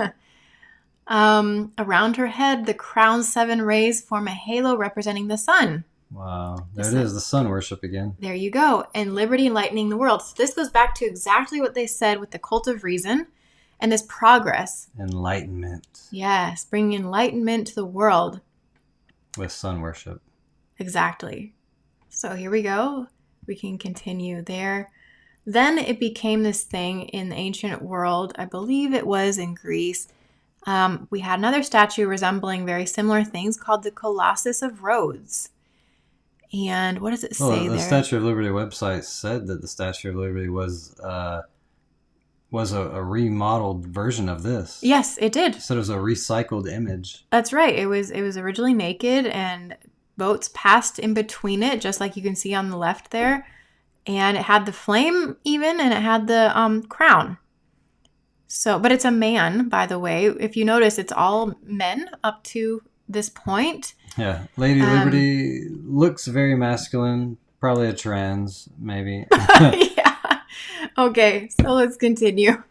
Around her head, the crown's 7 rays form a halo representing the sun. Wow. There it is, the sun worship again. There you go. And liberty enlightening the world. So this goes back to exactly what they said with the cult of reason and this progress. Enlightenment. Yes, bringing enlightenment to the world. With sun worship. Exactly. So here we go. We can continue there. Then it became this thing in the ancient world. I believe it was in Greece. We had another statue resembling very similar things called the Colossus of Rhodes. And what does it say the there? Statue of Liberty website said that the Statue of Liberty was a remodeled version of this. Yes, it did. It said it was a recycled image. That's right. It was originally naked, and boats passed in between it, just like you can see on the left there. And it had the flame even, and it had the crown. So, but it's a man, by the way. If you notice, it's all men up to this point. Yeah. Lady Liberty looks very masculine. Probably a trans, maybe. Yeah. Okay, so let's continue.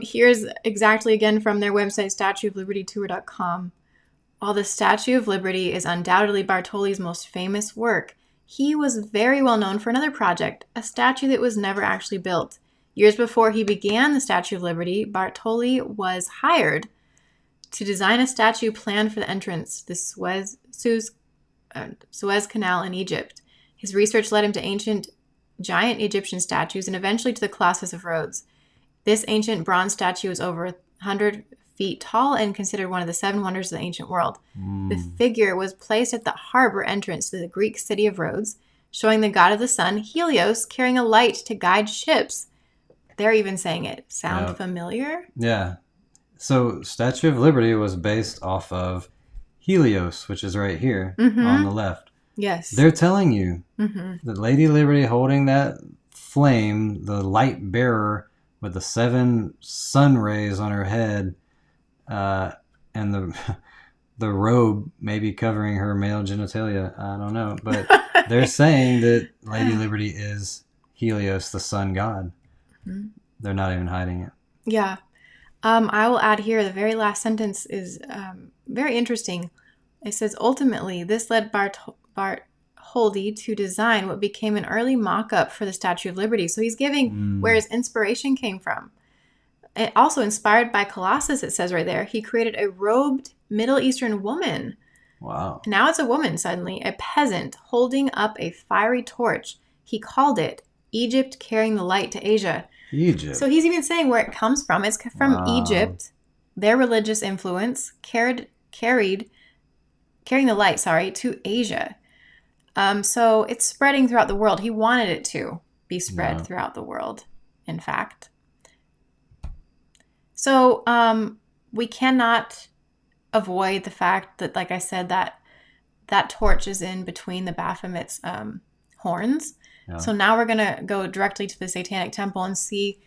Here's exactly again from their website, statueoflibertytour.com. While the Statue of Liberty is undoubtedly Bartoli's most famous work, he was very well known for another project, a statue that was never actually built. Years before he began the Statue of Liberty, Bartoli was hired to design a statue planned for the entrance to the Suez Canal in Egypt. His research led him to ancient giant Egyptian statues and eventually to the Colossus of Rhodes. This ancient bronze statue is over 100 feet tall and considered one of the 7 wonders of the ancient world. The figure was placed at the harbor entrance to the Greek city of Rhodes, showing the god of the sun, Helios, carrying a light to guide ships. They're even saying it. Sound familiar? Yeah. So Statue of Liberty was based off of Helios, which is right here on the left. Yes. They're telling you that Lady Liberty holding that flame, the light bearer with the 7 sun rays on her head, and the robe maybe covering her male genitalia. I don't know. But they're saying that Lady Liberty is Helios, the sun god. They're not even hiding it. Yeah. I will add here, the very last sentence is very interesting. It says, ultimately, this led Bartholdi to design what became an early mock-up for the Statue of Liberty. So he's giving where his inspiration came from. It also inspired by Colossus, it says right there. He created a robed Middle Eastern woman. Wow. Now it's a woman suddenly, a peasant holding up a fiery torch. He called it Egypt carrying the light to Asia. Egypt. So he's even saying where it comes from. It's from Egypt. Their religious influence carrying the light, to Asia. So it's spreading throughout the world. He wanted it to be spread throughout the world, in fact. So we cannot avoid the fact that, like I said, that torch is in between the Baphomet's horns. Yeah. So now we're going to go directly to the Satanic Temple and see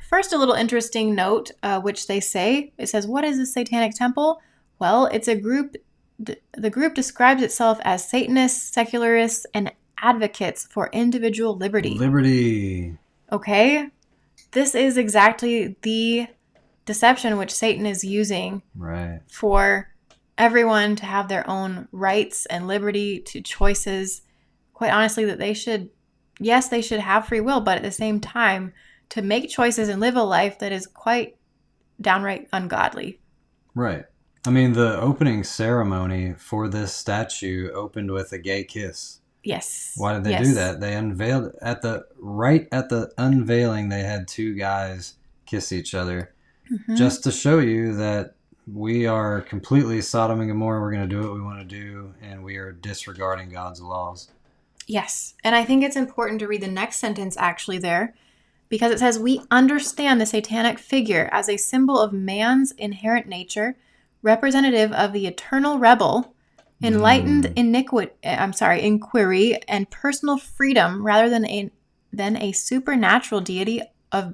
first a little interesting note, which they say. It says, what is the Satanic Temple? Well, it's a group. The group describes itself as Satanists, secularists, and advocates for individual liberty. Liberty. Okay? This is exactly the deception which Satan is using for everyone to have their own rights and liberty to choices. Quite honestly, that they should have free will, but at the same time, to make choices and live a life that is quite downright ungodly. Right. I mean, the opening ceremony for this statue opened with a gay kiss. Yes. Why did they do that? They unveiled at the unveiling, they had 2 guys kiss each other just to show you that we are completely Sodom and Gomorrah. We're going to do what we want to do, and we are disregarding God's laws. Yes. And I think it's important to read the next sentence actually there. because it says, we understand the satanic figure as a symbol of man's inherent nature, representative of the eternal rebel, enlightened inquiry, and personal freedom rather than a supernatural deity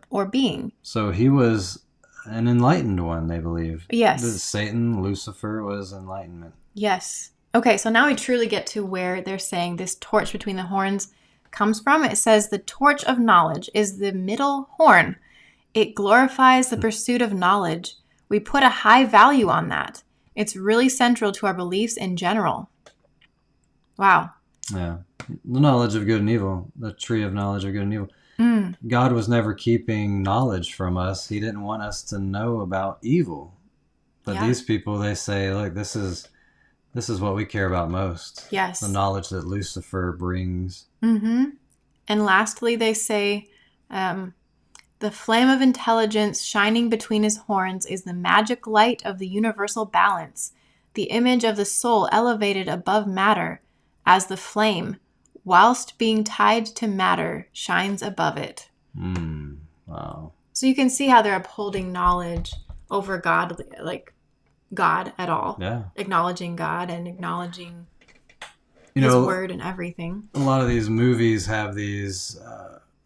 or being. So he was an enlightened one, they believe. Yes. Satan, Lucifer, was enlightenment. Yes. Okay, so now we truly get to where they're saying this torch between the horns comes from. It says the torch of knowledge is the middle horn. It glorifies the pursuit of knowledge. We put a high value on that. It's really central to our beliefs in general. Wow. Yeah. The knowledge of good and evil, the tree of knowledge of good and evil. God was never keeping knowledge from us. He didn't want us to know about evil. But these people, they say, look, this is what we care about most. Yes. The knowledge that Lucifer brings. Mm-hmm. And lastly, they say, the flame of intelligence shining between his horns is the magic light of the universal balance, the image of the soul elevated above matter, as the flame, whilst being tied to matter, shines above it. Wow. So you can see how they're upholding knowledge over God, like God at all. Yeah. Acknowledging God and acknowledging his word and everything. A lot of these movies have these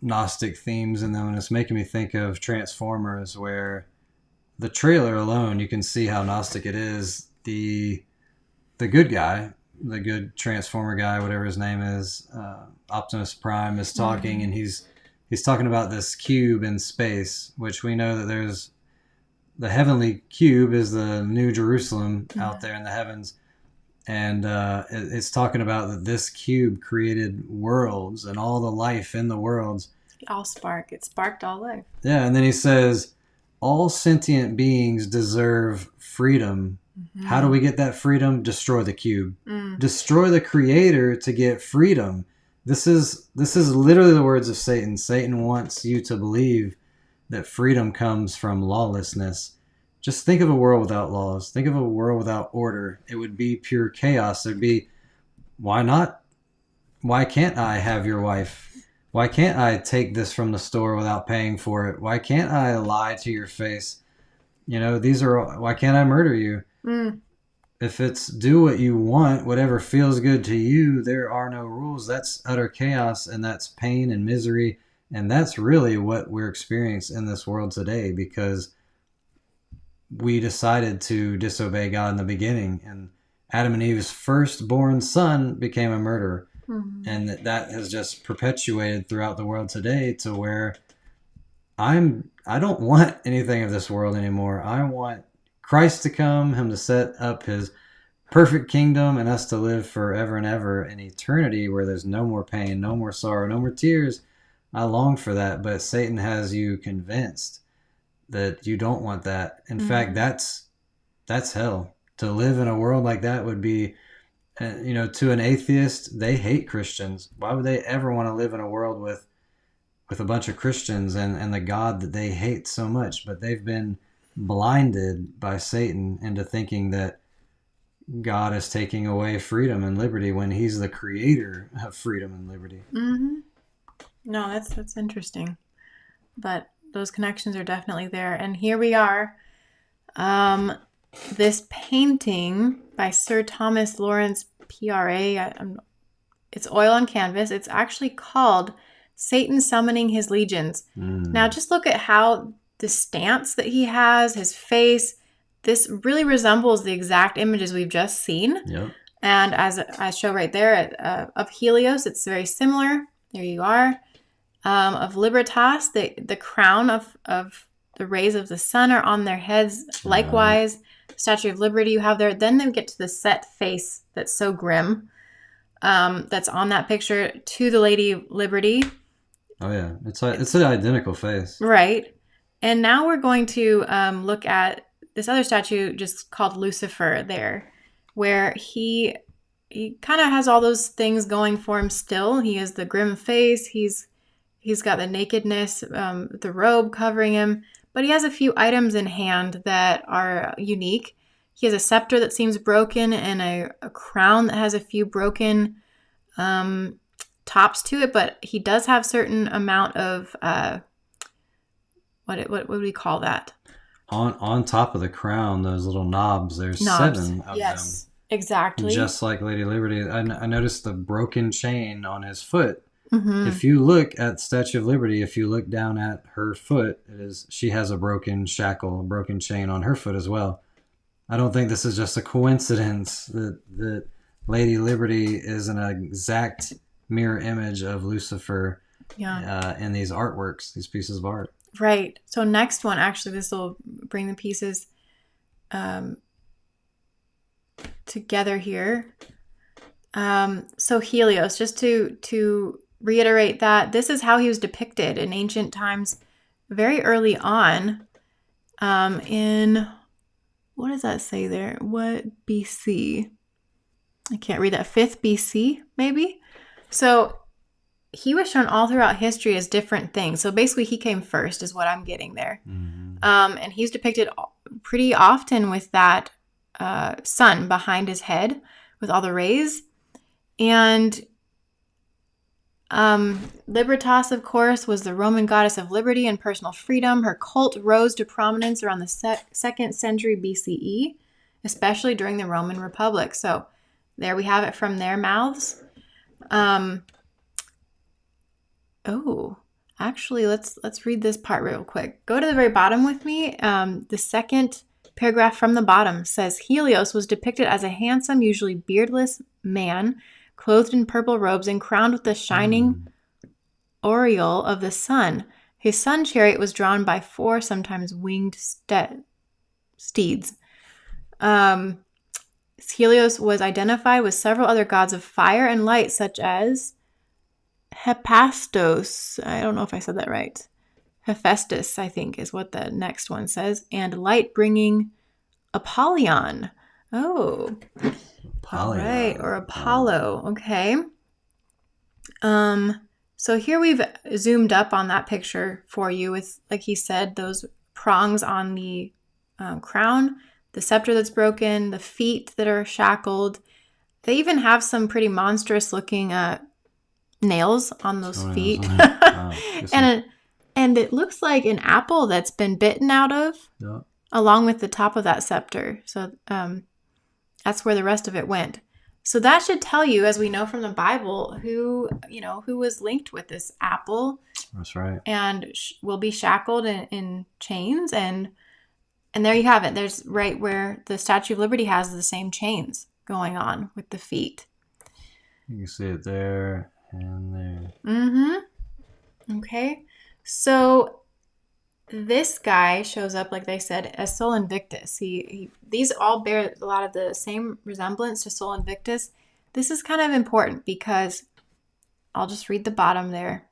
Gnostic themes in them, and it's making me think of Transformers, where the trailer alone, you can see how Gnostic it is. The good guy, the good Transformer guy, whatever his name is, Optimus Prime, is talking, and he's talking about this cube in space, which we know that there's the heavenly cube is the New Jerusalem out there in the heavens. And it's talking about that this cube created worlds and all the life in the worlds. It sparked all life. Yeah, and then he says, all sentient beings deserve freedom. How do we get that freedom? Destroy the cube. Destroy the creator to get freedom. This is literally the words of Satan. Satan wants you to believe that freedom comes from lawlessness. Just think of a world without laws. Think of a world without order. It would be pure chaos. There'd be, why not? Why can't I have your wife? Why can't I take this from the store without paying for it? Why can't I lie to your face? Why can't I murder you? If it's do what you want, whatever feels good to you, there are no rules. That's utter chaos, and that's pain and misery. And that's really what we're experiencing in this world today, because we decided to disobey God in the beginning, and Adam and Eve's firstborn son became a murderer. And that has just perpetuated throughout the world today, to where I don't want anything of this world anymore. I want Christ to come, him to set up his perfect kingdom, and us to live forever and ever in eternity, where there's no more pain, no more sorrow, no more tears. I long for that, but Satan has you convinced that you don't want that. In fact, that's hell. To live in a world like that would be, to an atheist, they hate Christians. Why would they ever want to live in a world with a bunch of Christians and the God that they hate so much? But they've been blinded by Satan into thinking that God is taking away freedom and liberty when he's the creator of freedom and liberty. No, that's interesting. But those connections are definitely there. And here we are. This painting by Sir Thomas Lawrence, PRA, it's oil on canvas. It's actually called Satan Summoning His Legions. Now, just look at how the stance that he has, his face, this really resembles the exact images we've just seen. Yep. And as I show right there of Helios, it's very similar. There you are. Of Libertas, the crown of the rays of the sun are on their heads. Likewise, Statue of Liberty you have there. Then they get to the set face that's so grim. That's on that picture to the Lady of Liberty. Oh yeah, it's an identical face. Right. And now we're going to look at this other statue just called Lucifer there, where he kind of has all those things going for him still. He has the grim face. He's got the nakedness, the robe covering him, but he has a few items in hand that are unique. He has a scepter that seems broken and a crown that has a few broken tops to it, but he does have certain amount of what would we call that? On top of the crown, those little knobs, there's Knobs. 7 of Yes, them. exactly. Just like Lady Liberty. I noticed the broken chain on his foot. Mm-hmm. If you look at Statue of Liberty, if you look down at her foot, she has a broken shackle, a broken chain on her foot as well. I don't think this is just a coincidence that Lady Liberty is an exact mirror image of Lucifer in these artworks, these pieces of art. Right. So next one, actually, this will bring the pieces together here. So Helios, just to reiterate that this is how he was depicted in ancient times, very early on, in, what does that say there? What BC? I can't read that. 5th BC, maybe? So he was shown all throughout history as different things. So basically he came first is what I'm getting there. Mm-hmm. And he's depicted pretty often with that sun behind his head with all the rays. And Libertas, of course, was the Roman goddess of liberty and personal freedom. Her cult rose to prominence around the 2nd century BCE, especially during the Roman Republic. So there we have it from their mouths. Actually, let's read this part real quick. Go to the very bottom with me. The second paragraph from the bottom says, Helios was depicted as a handsome, usually beardless man, clothed in purple robes and crowned with the shining aureole of the sun. His sun chariot was drawn by 4, sometimes winged steeds. Helios was identified with several other gods of fire and light, such as Hephaestus. I don't know if I said that right. Hephaestus, I think, is what the next one says. And light-bringing Apollyon. Oh. All right. Or Apollo. Okay. So here we've zoomed up on that picture for you with, like he said, those prongs on the crown, the scepter that's broken, the feet that are shackled. They even have some pretty monstrous looking nails on those feet. Wow. And it looks like an apple that's been bitten out of, along with the top of that scepter. So that's where the rest of it went. So that should tell you, as we know from the Bible, who was linked with this apple. That's right. And will be shackled in chains. And there you have it. There's right where the Statue of Liberty has the same chains going on with the feet. You can see it there and there. Mm-hmm. Okay. So this guy shows up, like they said, as Sol Invictus. These all bear a lot of the same resemblance to Sol Invictus. This is kind of important because I'll just read the bottom there.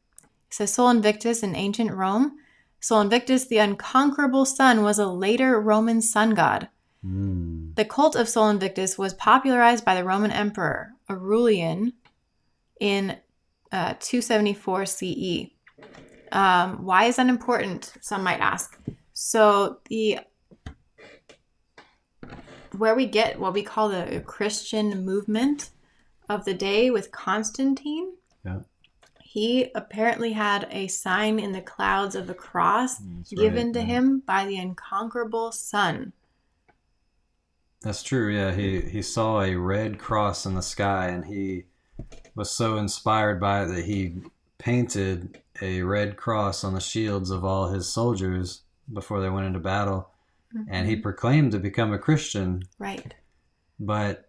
It says Sol Invictus in ancient Rome. Sol Invictus, the unconquerable sun, was a later Roman sun god. The cult of Sol Invictus was popularized by the Roman Emperor Aurelian in 274 CE. Why is that important? Some might ask. So where we get what we call the Christian movement of the day with Constantine, he apparently had a sign in the clouds of a cross given to him by the unconquerable sun. That's true. Yeah, he saw a red cross in the sky, and he was so inspired by it that he painted a red cross on the shields of all his soldiers before they went into battle. Mm-hmm. And he proclaimed to become a Christian. Right. But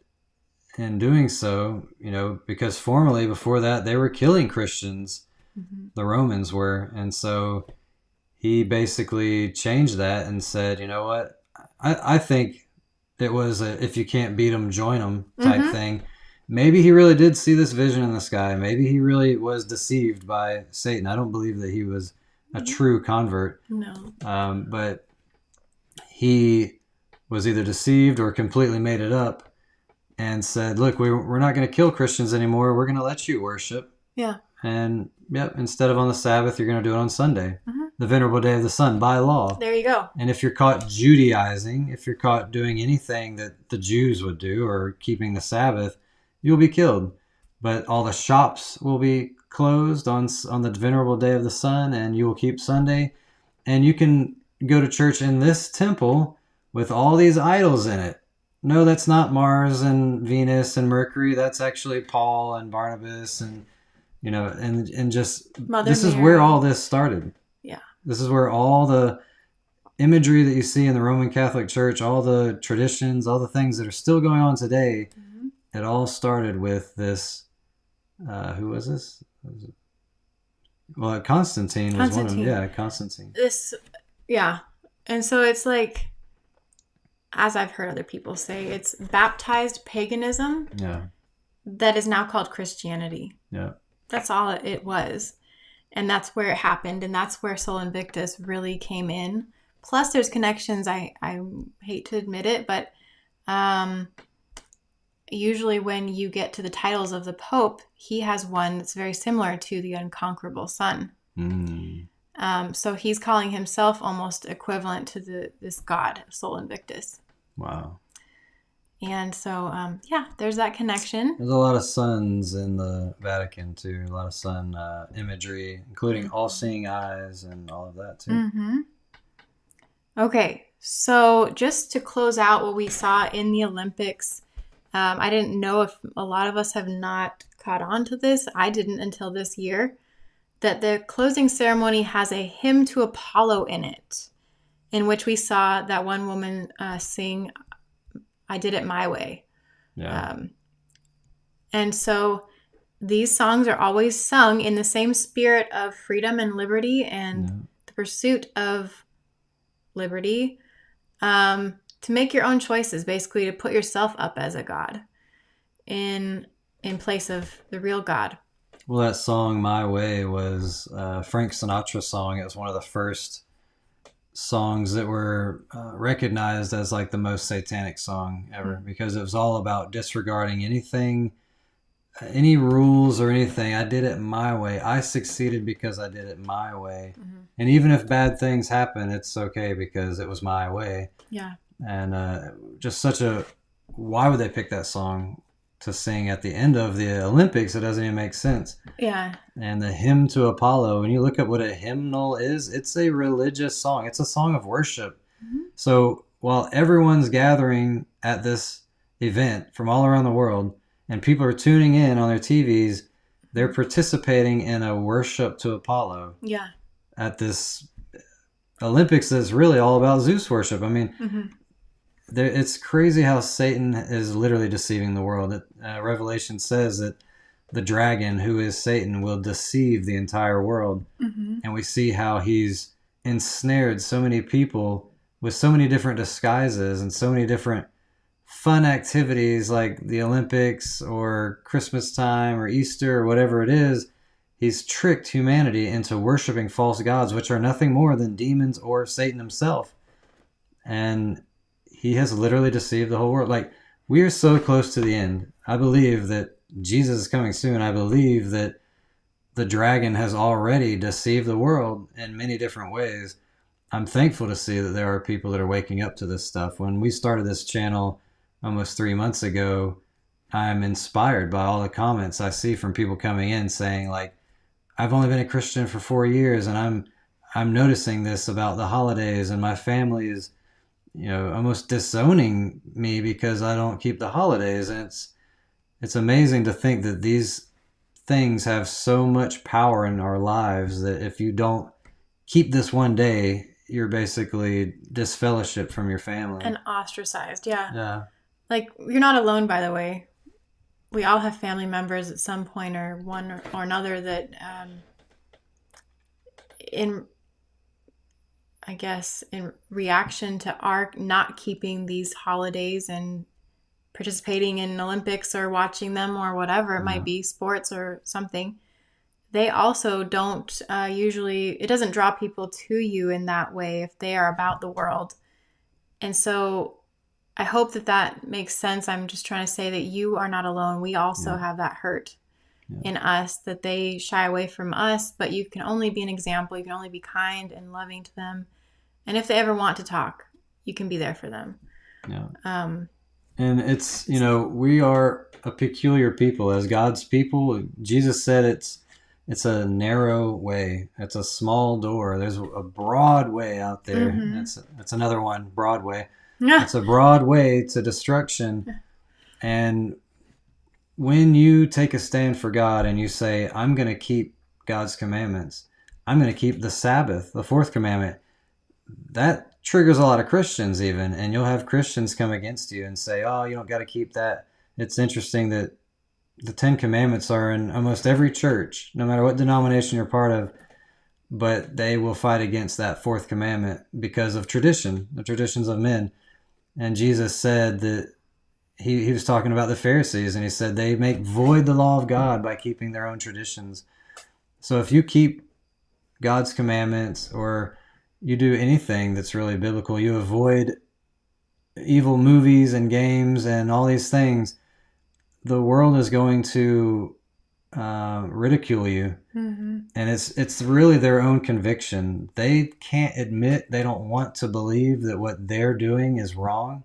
in doing so, because formerly before that, they were killing Christians. Mm-hmm. The Romans were. And so he basically changed that and said, you know what? I think it was a if you can't beat them, join them type thing. Maybe he really did see this vision in the sky. Maybe he really was deceived by Satan. I don't believe that he was a true convert. No. But he was either deceived or completely made it up and said, look, we're not going to kill Christians anymore. We're going to let you worship. Yeah. And, instead of on the Sabbath, you're going to do it on Sunday, the venerable day of the sun, by law. There you go. And if you're caught Judaizing, if you're caught doing anything that the Jews would do or keeping the Sabbath, you'll be killed. But all the shops will be closed on the venerable day of the sun, and you will keep Sunday. and you can go to church in this temple with all these idols in it. No, that's not Mars and Venus and Mercury. That's actually Paul and Barnabas and and just Mother this is Mary. where all this started. Yeah. This is where all the imagery that you see in the Roman Catholic Church, all the traditions, all the things that are still going on today, it all started with this. Who was this? Well, Constantine was one of them. Yeah, Constantine. And so it's like, as I've heard other people say, it's baptized paganism. Yeah. That is now called Christianity. Yeah. That's all it was. And that's where it happened. And that's where Sol Invictus really came in. Plus, there's connections. I hate to admit it, but usually when you get to the titles of the Pope, he has one that's very similar to the Unconquerable Sun. So he's calling himself almost equivalent to this god, Sol Invictus. Wow. And so, there's that connection. There's a lot of suns in the Vatican, too. A lot of sun imagery, including all-seeing eyes and all of that, too. Mm-hmm. Okay, so just to close out what we saw in the Olympics, I didn't know if a lot of us have not caught on to this. I didn't until this year. That the closing ceremony has a hymn to Apollo in it, in which we saw that one woman sing, "I Did It My Way." Yeah. And so these songs are always sung in the same spirit of freedom and liberty and the pursuit of liberty, to make your own choices, basically to put yourself up as a god in place of the real God. Well, that song "My Way" was Frank Sinatra's song. It was one of the first songs that were recognized as like the most satanic song ever, because it was all about disregarding anything, any rules or anything. I did it my way. I succeeded because I did it my way. And even if bad things happen, it's okay because it was my way. Yeah. And just such a, why would they pick that song to sing at the end of the Olympics? It doesn't even make sense. Yeah. And the hymn to Apollo, when you look up what a hymnal is, it's a religious song. It's a song of worship. So while everyone's gathering at this event from all around the world and people are tuning in on their TVs, they're participating in a worship to Apollo. Yeah. At this Olympics that's really all about Zeus worship. I mean, it's crazy how Satan is literally deceiving the world. Revelation says that the dragon, who is Satan, will deceive the entire world. And we see how he's ensnared so many people with so many different disguises and so many different fun activities like the Olympics or Christmas time or Easter or whatever it is. He's tricked humanity into worshiping false gods, which are nothing more than demons or Satan himself. And he has literally deceived the whole world. Like, we are so close to the end. I believe that Jesus is coming soon. I believe that the dragon has already deceived the world in many different ways. I'm thankful to see that there are people that are waking up to this stuff. When we started this channel almost 3 months ago, I'm inspired by all the comments I see from people coming in saying, like, I've only been a Christian for 4 years and I'm noticing this about the holidays, and my family is, almost disowning me because I don't keep the holidays. And it's amazing to think that these things have so much power in our lives that if you don't keep this one day, you're basically disfellowshipped from your family. And ostracized, yeah. Yeah. Like, you're not alone, by the way. We all have family members at some point or one or another that in reaction to our not keeping these holidays and participating in Olympics or watching them or whatever it might be, sports or something, they also don't usually, it doesn't draw people to you in that way if they are about the world. And so I hope that makes sense. I'm just trying to say that you are not alone. We also have that hurt in us, that they shy away from us, but you can only be an example. You can only be kind and loving to them. And if they ever want to talk, you can be there for them. Yeah. And it's, we are a peculiar people as God's people. Jesus said it's a narrow way. It's a small door. There's a broad way out there. That's another one, Broadway. Yeah. It's a broad way to destruction. And when you take a stand for God and you say, I'm going to keep God's commandments, I'm going to keep the Sabbath, the fourth commandment, that triggers a lot of Christians even. And you'll have Christians come against you and say, oh, you don't got to keep that. It's interesting that the 10 Commandments are in almost every church, no matter what denomination you're part of, but they will fight against that fourth commandment because of tradition, the traditions of men. And Jesus said that he was talking about the Pharisees, and he said they make void the law of God by keeping their own traditions. So if you keep God's commandments, or you do anything that's really biblical, you avoid evil movies and games and all these things, the world is going to ridicule you. And it's really their own conviction. They can't admit, they don't want to believe that what they're doing is wrong.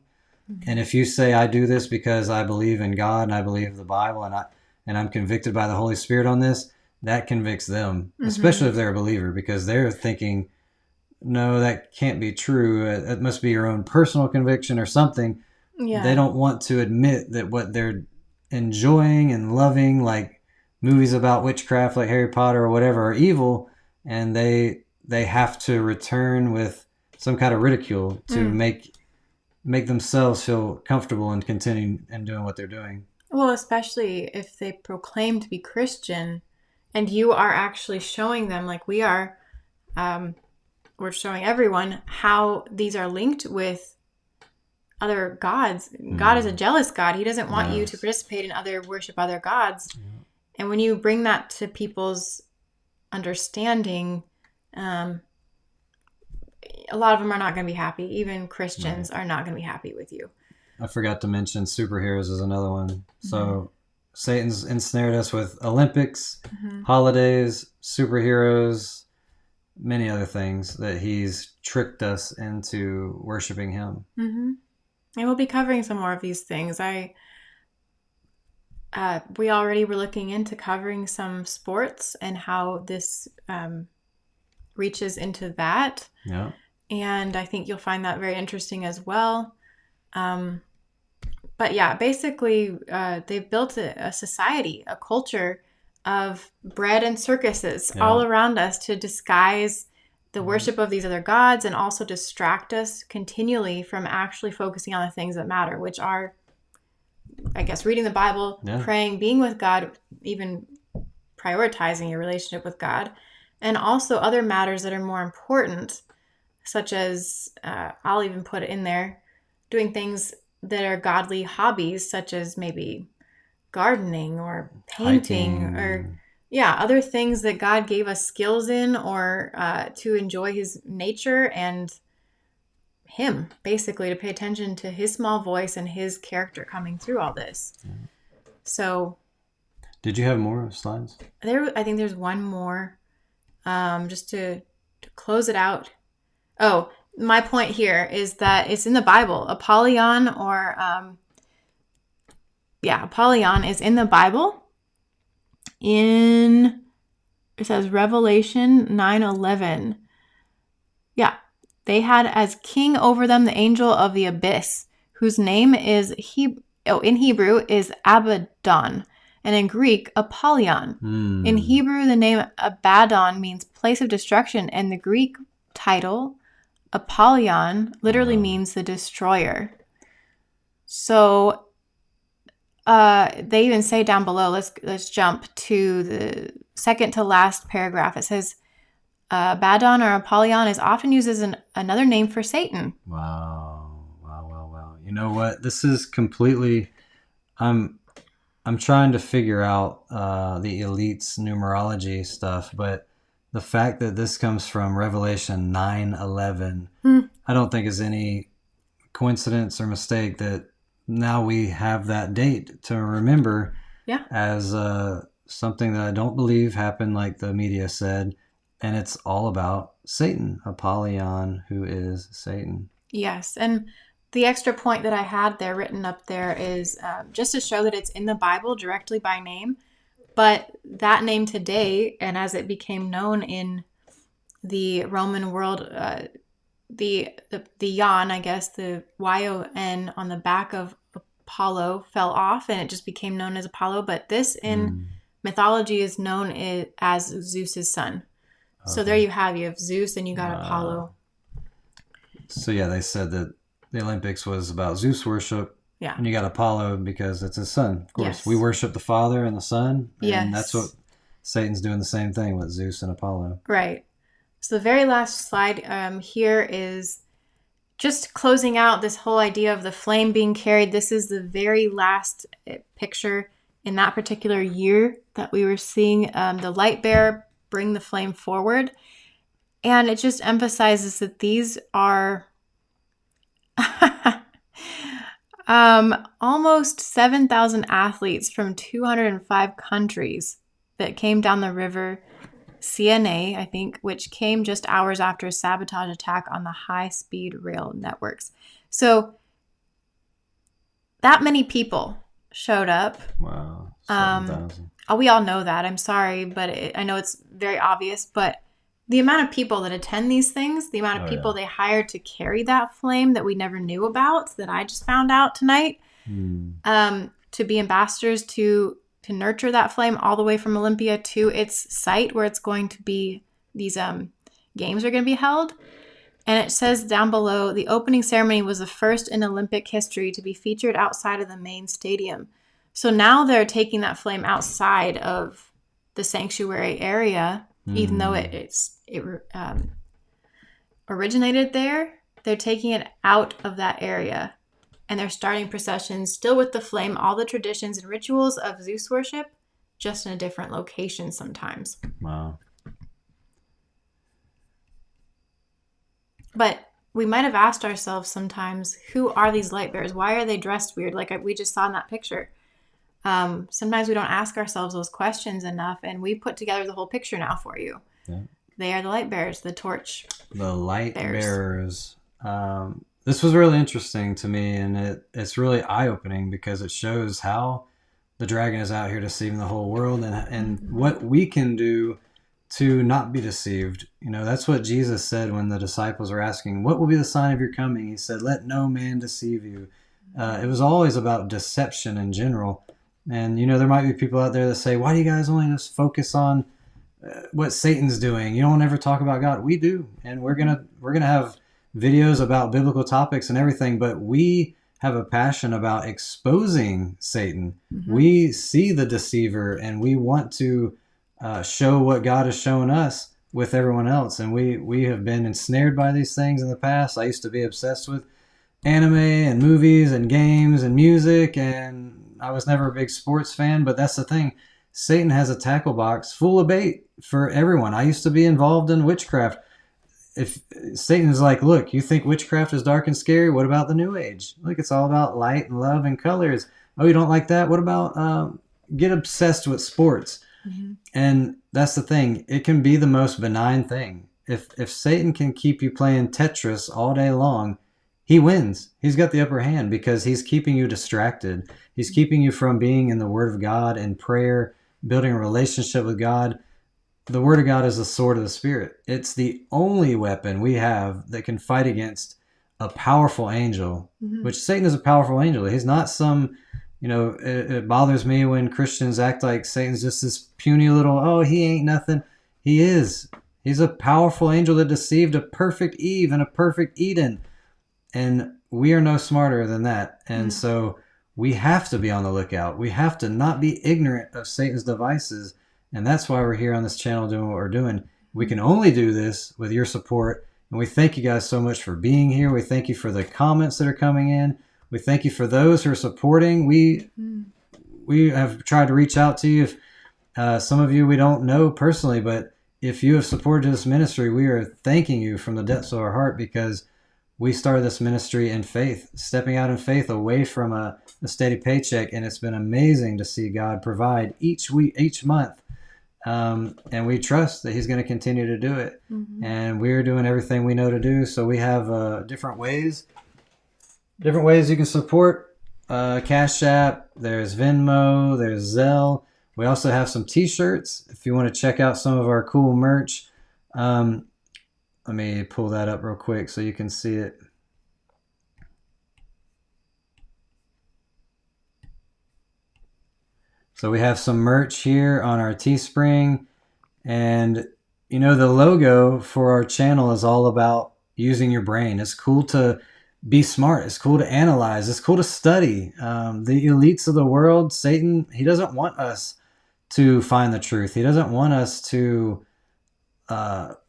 And if you say, I do this because I believe in God and I believe the Bible and I'm convicted by the Holy Spirit on this, that convicts them, especially if they're a believer, because they're thinking, no, that can't be true. It must be your own personal conviction or something. Yeah. They don't want to admit that what they're enjoying and loving, like movies about witchcraft like Harry Potter or whatever, are evil, and they have to return with some kind of ridicule to make themselves feel comfortable and continuing and doing what they're doing. Well, especially if they proclaim to be Christian and you are actually showing them, like we are, we're showing everyone how these are linked with other gods. God is a jealous God. He doesn't want you to participate in worship other gods. And when you bring that to people's understanding, a lot of them are not going to be happy. Even Christians are not going to be happy with you. I forgot to mention superheroes is another one. So Satan's ensnared us with Olympics, holidays, superheroes, many other things that he's tricked us into worshiping him. And we'll be covering some more of these things. We already were looking into covering some sports and how this reaches into that. Yeah. And I think you'll find that very interesting as well. But yeah, basically, they've built a society, a culture of bread and circuses all around us to disguise the worship of these other gods and also distract us continually from actually focusing on the things that matter, which are, I guess, reading the Bible, praying, being with God, even prioritizing your relationship with God, and also other matters that are more important, such as, I'll even put it in there, doing things that are godly hobbies, such as maybe gardening or painting, hiking, or other things that God gave us skills in, or to enjoy his nature and him, basically, to pay attention to his small voice and his character coming through all this. So did you have more slides? I think there's one more, just to close it out. Oh, my point here is that it's in the Bible. Apollyon, or Apollyon is in the Bible. It says Revelation 9:11. Yeah, they had as king over them the angel of the abyss, whose name is in Hebrew is Abaddon, and in Greek Apollyon. In Hebrew, the name Abaddon means place of destruction, and the Greek title Apollyon literally means the destroyer. So they even say down below, let's jump to the second to last paragraph. It says Abaddon or Apollyon is often used as another name for Satan. Wow. You know what? This is completely, I'm trying to figure out the elite's numerology stuff, but the fact that this comes from Revelation 9:11, I don't think is any coincidence or mistake that now we have that date to remember as something that I don't believe happened like the media said. And it's all about Satan, Apollyon, who is Satan. Yes. And the extra point that I had there written up there is just to show that it's in the Bible directly by name. But that name today, and as it became known in the Roman world, the yon, I guess, the yon on the back of Apollo fell off, and it just became known as Apollo. But this in mythology is known as Zeus's son. Okay. So there you have Zeus, and you got Apollo. So yeah, they said that the Olympics was about Zeus worship. Yeah. And you got Apollo because it's his son. Of course, yes. We worship the Father and the Son. And yes. That's what Satan's doing, the same thing with Zeus and Apollo. Right. So the very last slide here is just closing out this whole idea of the flame being carried. This is the very last picture in that particular year that we were seeing the light bearer bring the flame forward. And it just emphasizes that these are almost 7,000 athletes from 205 countries that came down the river CNA, I think, which came just hours after a sabotage attack on the high-speed rail networks. So that many people showed up. Wow, 7,000. We all know that. I'm sorry, but I know it's very obvious. But the amount of people that attend these things, the amount of people they hired to carry that flame that we never knew about, that I just found out tonight, to be ambassadors to nurture that flame all the way from Olympia to its site where it's going to be, these games are going to be held. And it says down below, the opening ceremony was the first in Olympic history to be featured outside of the main stadium. So now they're taking that flame outside of the sanctuary area, even though it originated there. They're taking it out of that area. And they're starting processions still with the flame, all the traditions and rituals of Zeus worship, just in a different location sometimes. Wow. But we might have asked ourselves sometimes, who are these light bearers? Why are they dressed weird? Like we just saw in that picture. Sometimes we don't ask ourselves those questions enough, and we put together the whole picture now for you. Yeah. They are the light bearers, the torch. The light bearers. This was really interesting to me, and it's really eye-opening because it shows how the dragon is out here deceiving the whole world, and what we can do to not be deceived. You know, that's what Jesus said when the disciples were asking, what will be the sign of your coming? He said, let no man deceive you. It was always about deception in general. And, you know, there might be people out there that say, why do you guys only just focus on what Satan's doing? You don't ever talk about God. We do. And we're gonna have videos about biblical topics and everything, but we have a passion about exposing Satan. We see the deceiver, and we want to show what God has shown us with everyone else. And we have been ensnared by these things in the past. I used to be obsessed with anime and movies and games and music, and I was never a big sports fan, but that's the thing. Satan has a tackle box full of bait for everyone. I used to be involved in witchcraft. If Satan's like, look, you think witchcraft is dark and scary? What about the New Age? Look, it's all about light and love and colors. Oh, you don't like that? What about get obsessed with sports? And that's the thing. It can be the most benign thing. If Satan can keep you playing Tetris all day long, he wins. He's got the upper hand because he's keeping you distracted. He's keeping you from being in the Word of God and prayer, building a relationship with God. The Word of God is the sword of the Spirit. It's the only weapon we have that can fight against a powerful angel, which Satan is a powerful angel. He's not some, you know, it bothers me when Christians act like Satan's just this puny little, oh, he ain't nothing. He is. He's a powerful angel that deceived a perfect Eve and a perfect Eden. And we are no smarter than that. And so we have to be on the lookout. We have to not be ignorant of Satan's devices. And that's why we're here on this channel doing what we're doing. We can only do this with your support. And we thank you guys so much for being here. We thank you for the comments that are coming in. We thank you for those who are supporting. We have tried to reach out to you. Some of you we don't know personally, but if you have supported this ministry, we are thanking you from the depths of our heart, because we started this ministry in faith, stepping out in faith away from a steady paycheck. And it's been amazing to see God provide each week, each month. And we trust that he's going to continue to do it. And we're doing everything we know to do. So we have different ways you can support. Cashapp, there's Venmo, there's Zelle. We also have some t-shirts if you want to check out some of our cool merch. Let me pull that up real quick so you can see it. So we have some merch here on our Teespring, and you know, the logo for our channel is all about using your brain. It's cool to be smart. It's cool to analyze. It's cool to study. The elites of the world, Satan, he doesn't want us to find the truth. He doesn't want us to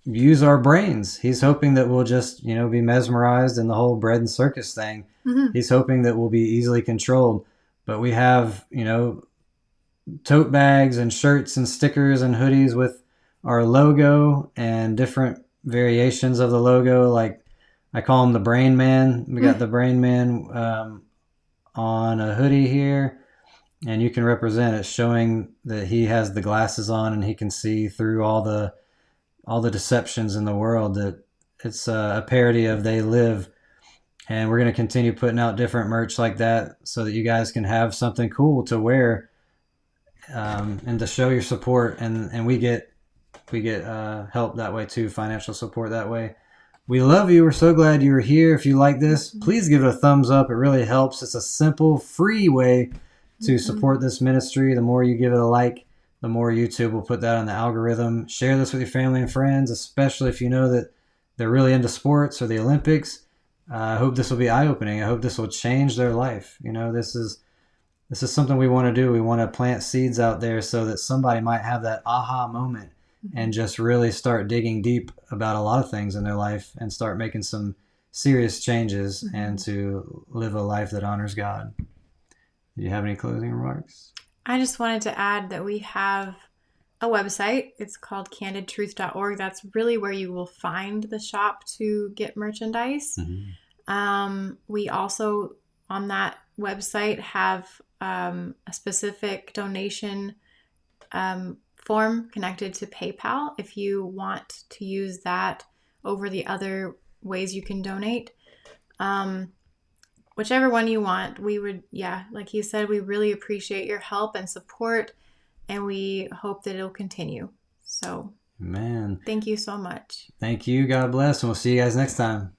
use our brains. He's hoping that we'll just, you know, be mesmerized in the whole bread and circus thing. Mm-hmm. He's hoping that we'll be easily controlled. But we have, you know, tote bags and shirts and stickers and hoodies with our logo and different variations of the logo. Like I call him the Brain Man. We got the Brain Man on a hoodie here, and you can represent it, showing that he has the glasses on and he can see through all the deceptions in the world. That it's a parody of They Live. And we're going to continue putting out different merch like that so that you guys can have something cool to wear, and to show your support. And we get help that way too, financial support that way. We love you. We're so glad you're here. If you like this, please give it a thumbs up. It really helps. It's a simple, free way to support this ministry. The more you give it a like, the more YouTube will put that on the algorithm. Share this with your family and friends, especially if you know that they're really into sports or the Olympics. I hope this will be eye-opening. I hope this will change their life. You know, this is something we want to do. We want to plant seeds out there so that somebody might have that aha moment and just really start digging deep about a lot of things in their life and start making some serious changes and to live a life that honors God. Do you have any closing remarks? I just wanted to add that we have a website. It's called CandidTruthOrg. That's really where you will find the shop to get merchandise. We also, on that website, have a specific donation form connected to PayPal if you want to use that over the other ways you can donate. Whichever one you want, we would, like he said, we really appreciate your help and support, and we hope that it'll continue. So, man, thank you so much. Thank you. God bless, and we'll see you guys next time.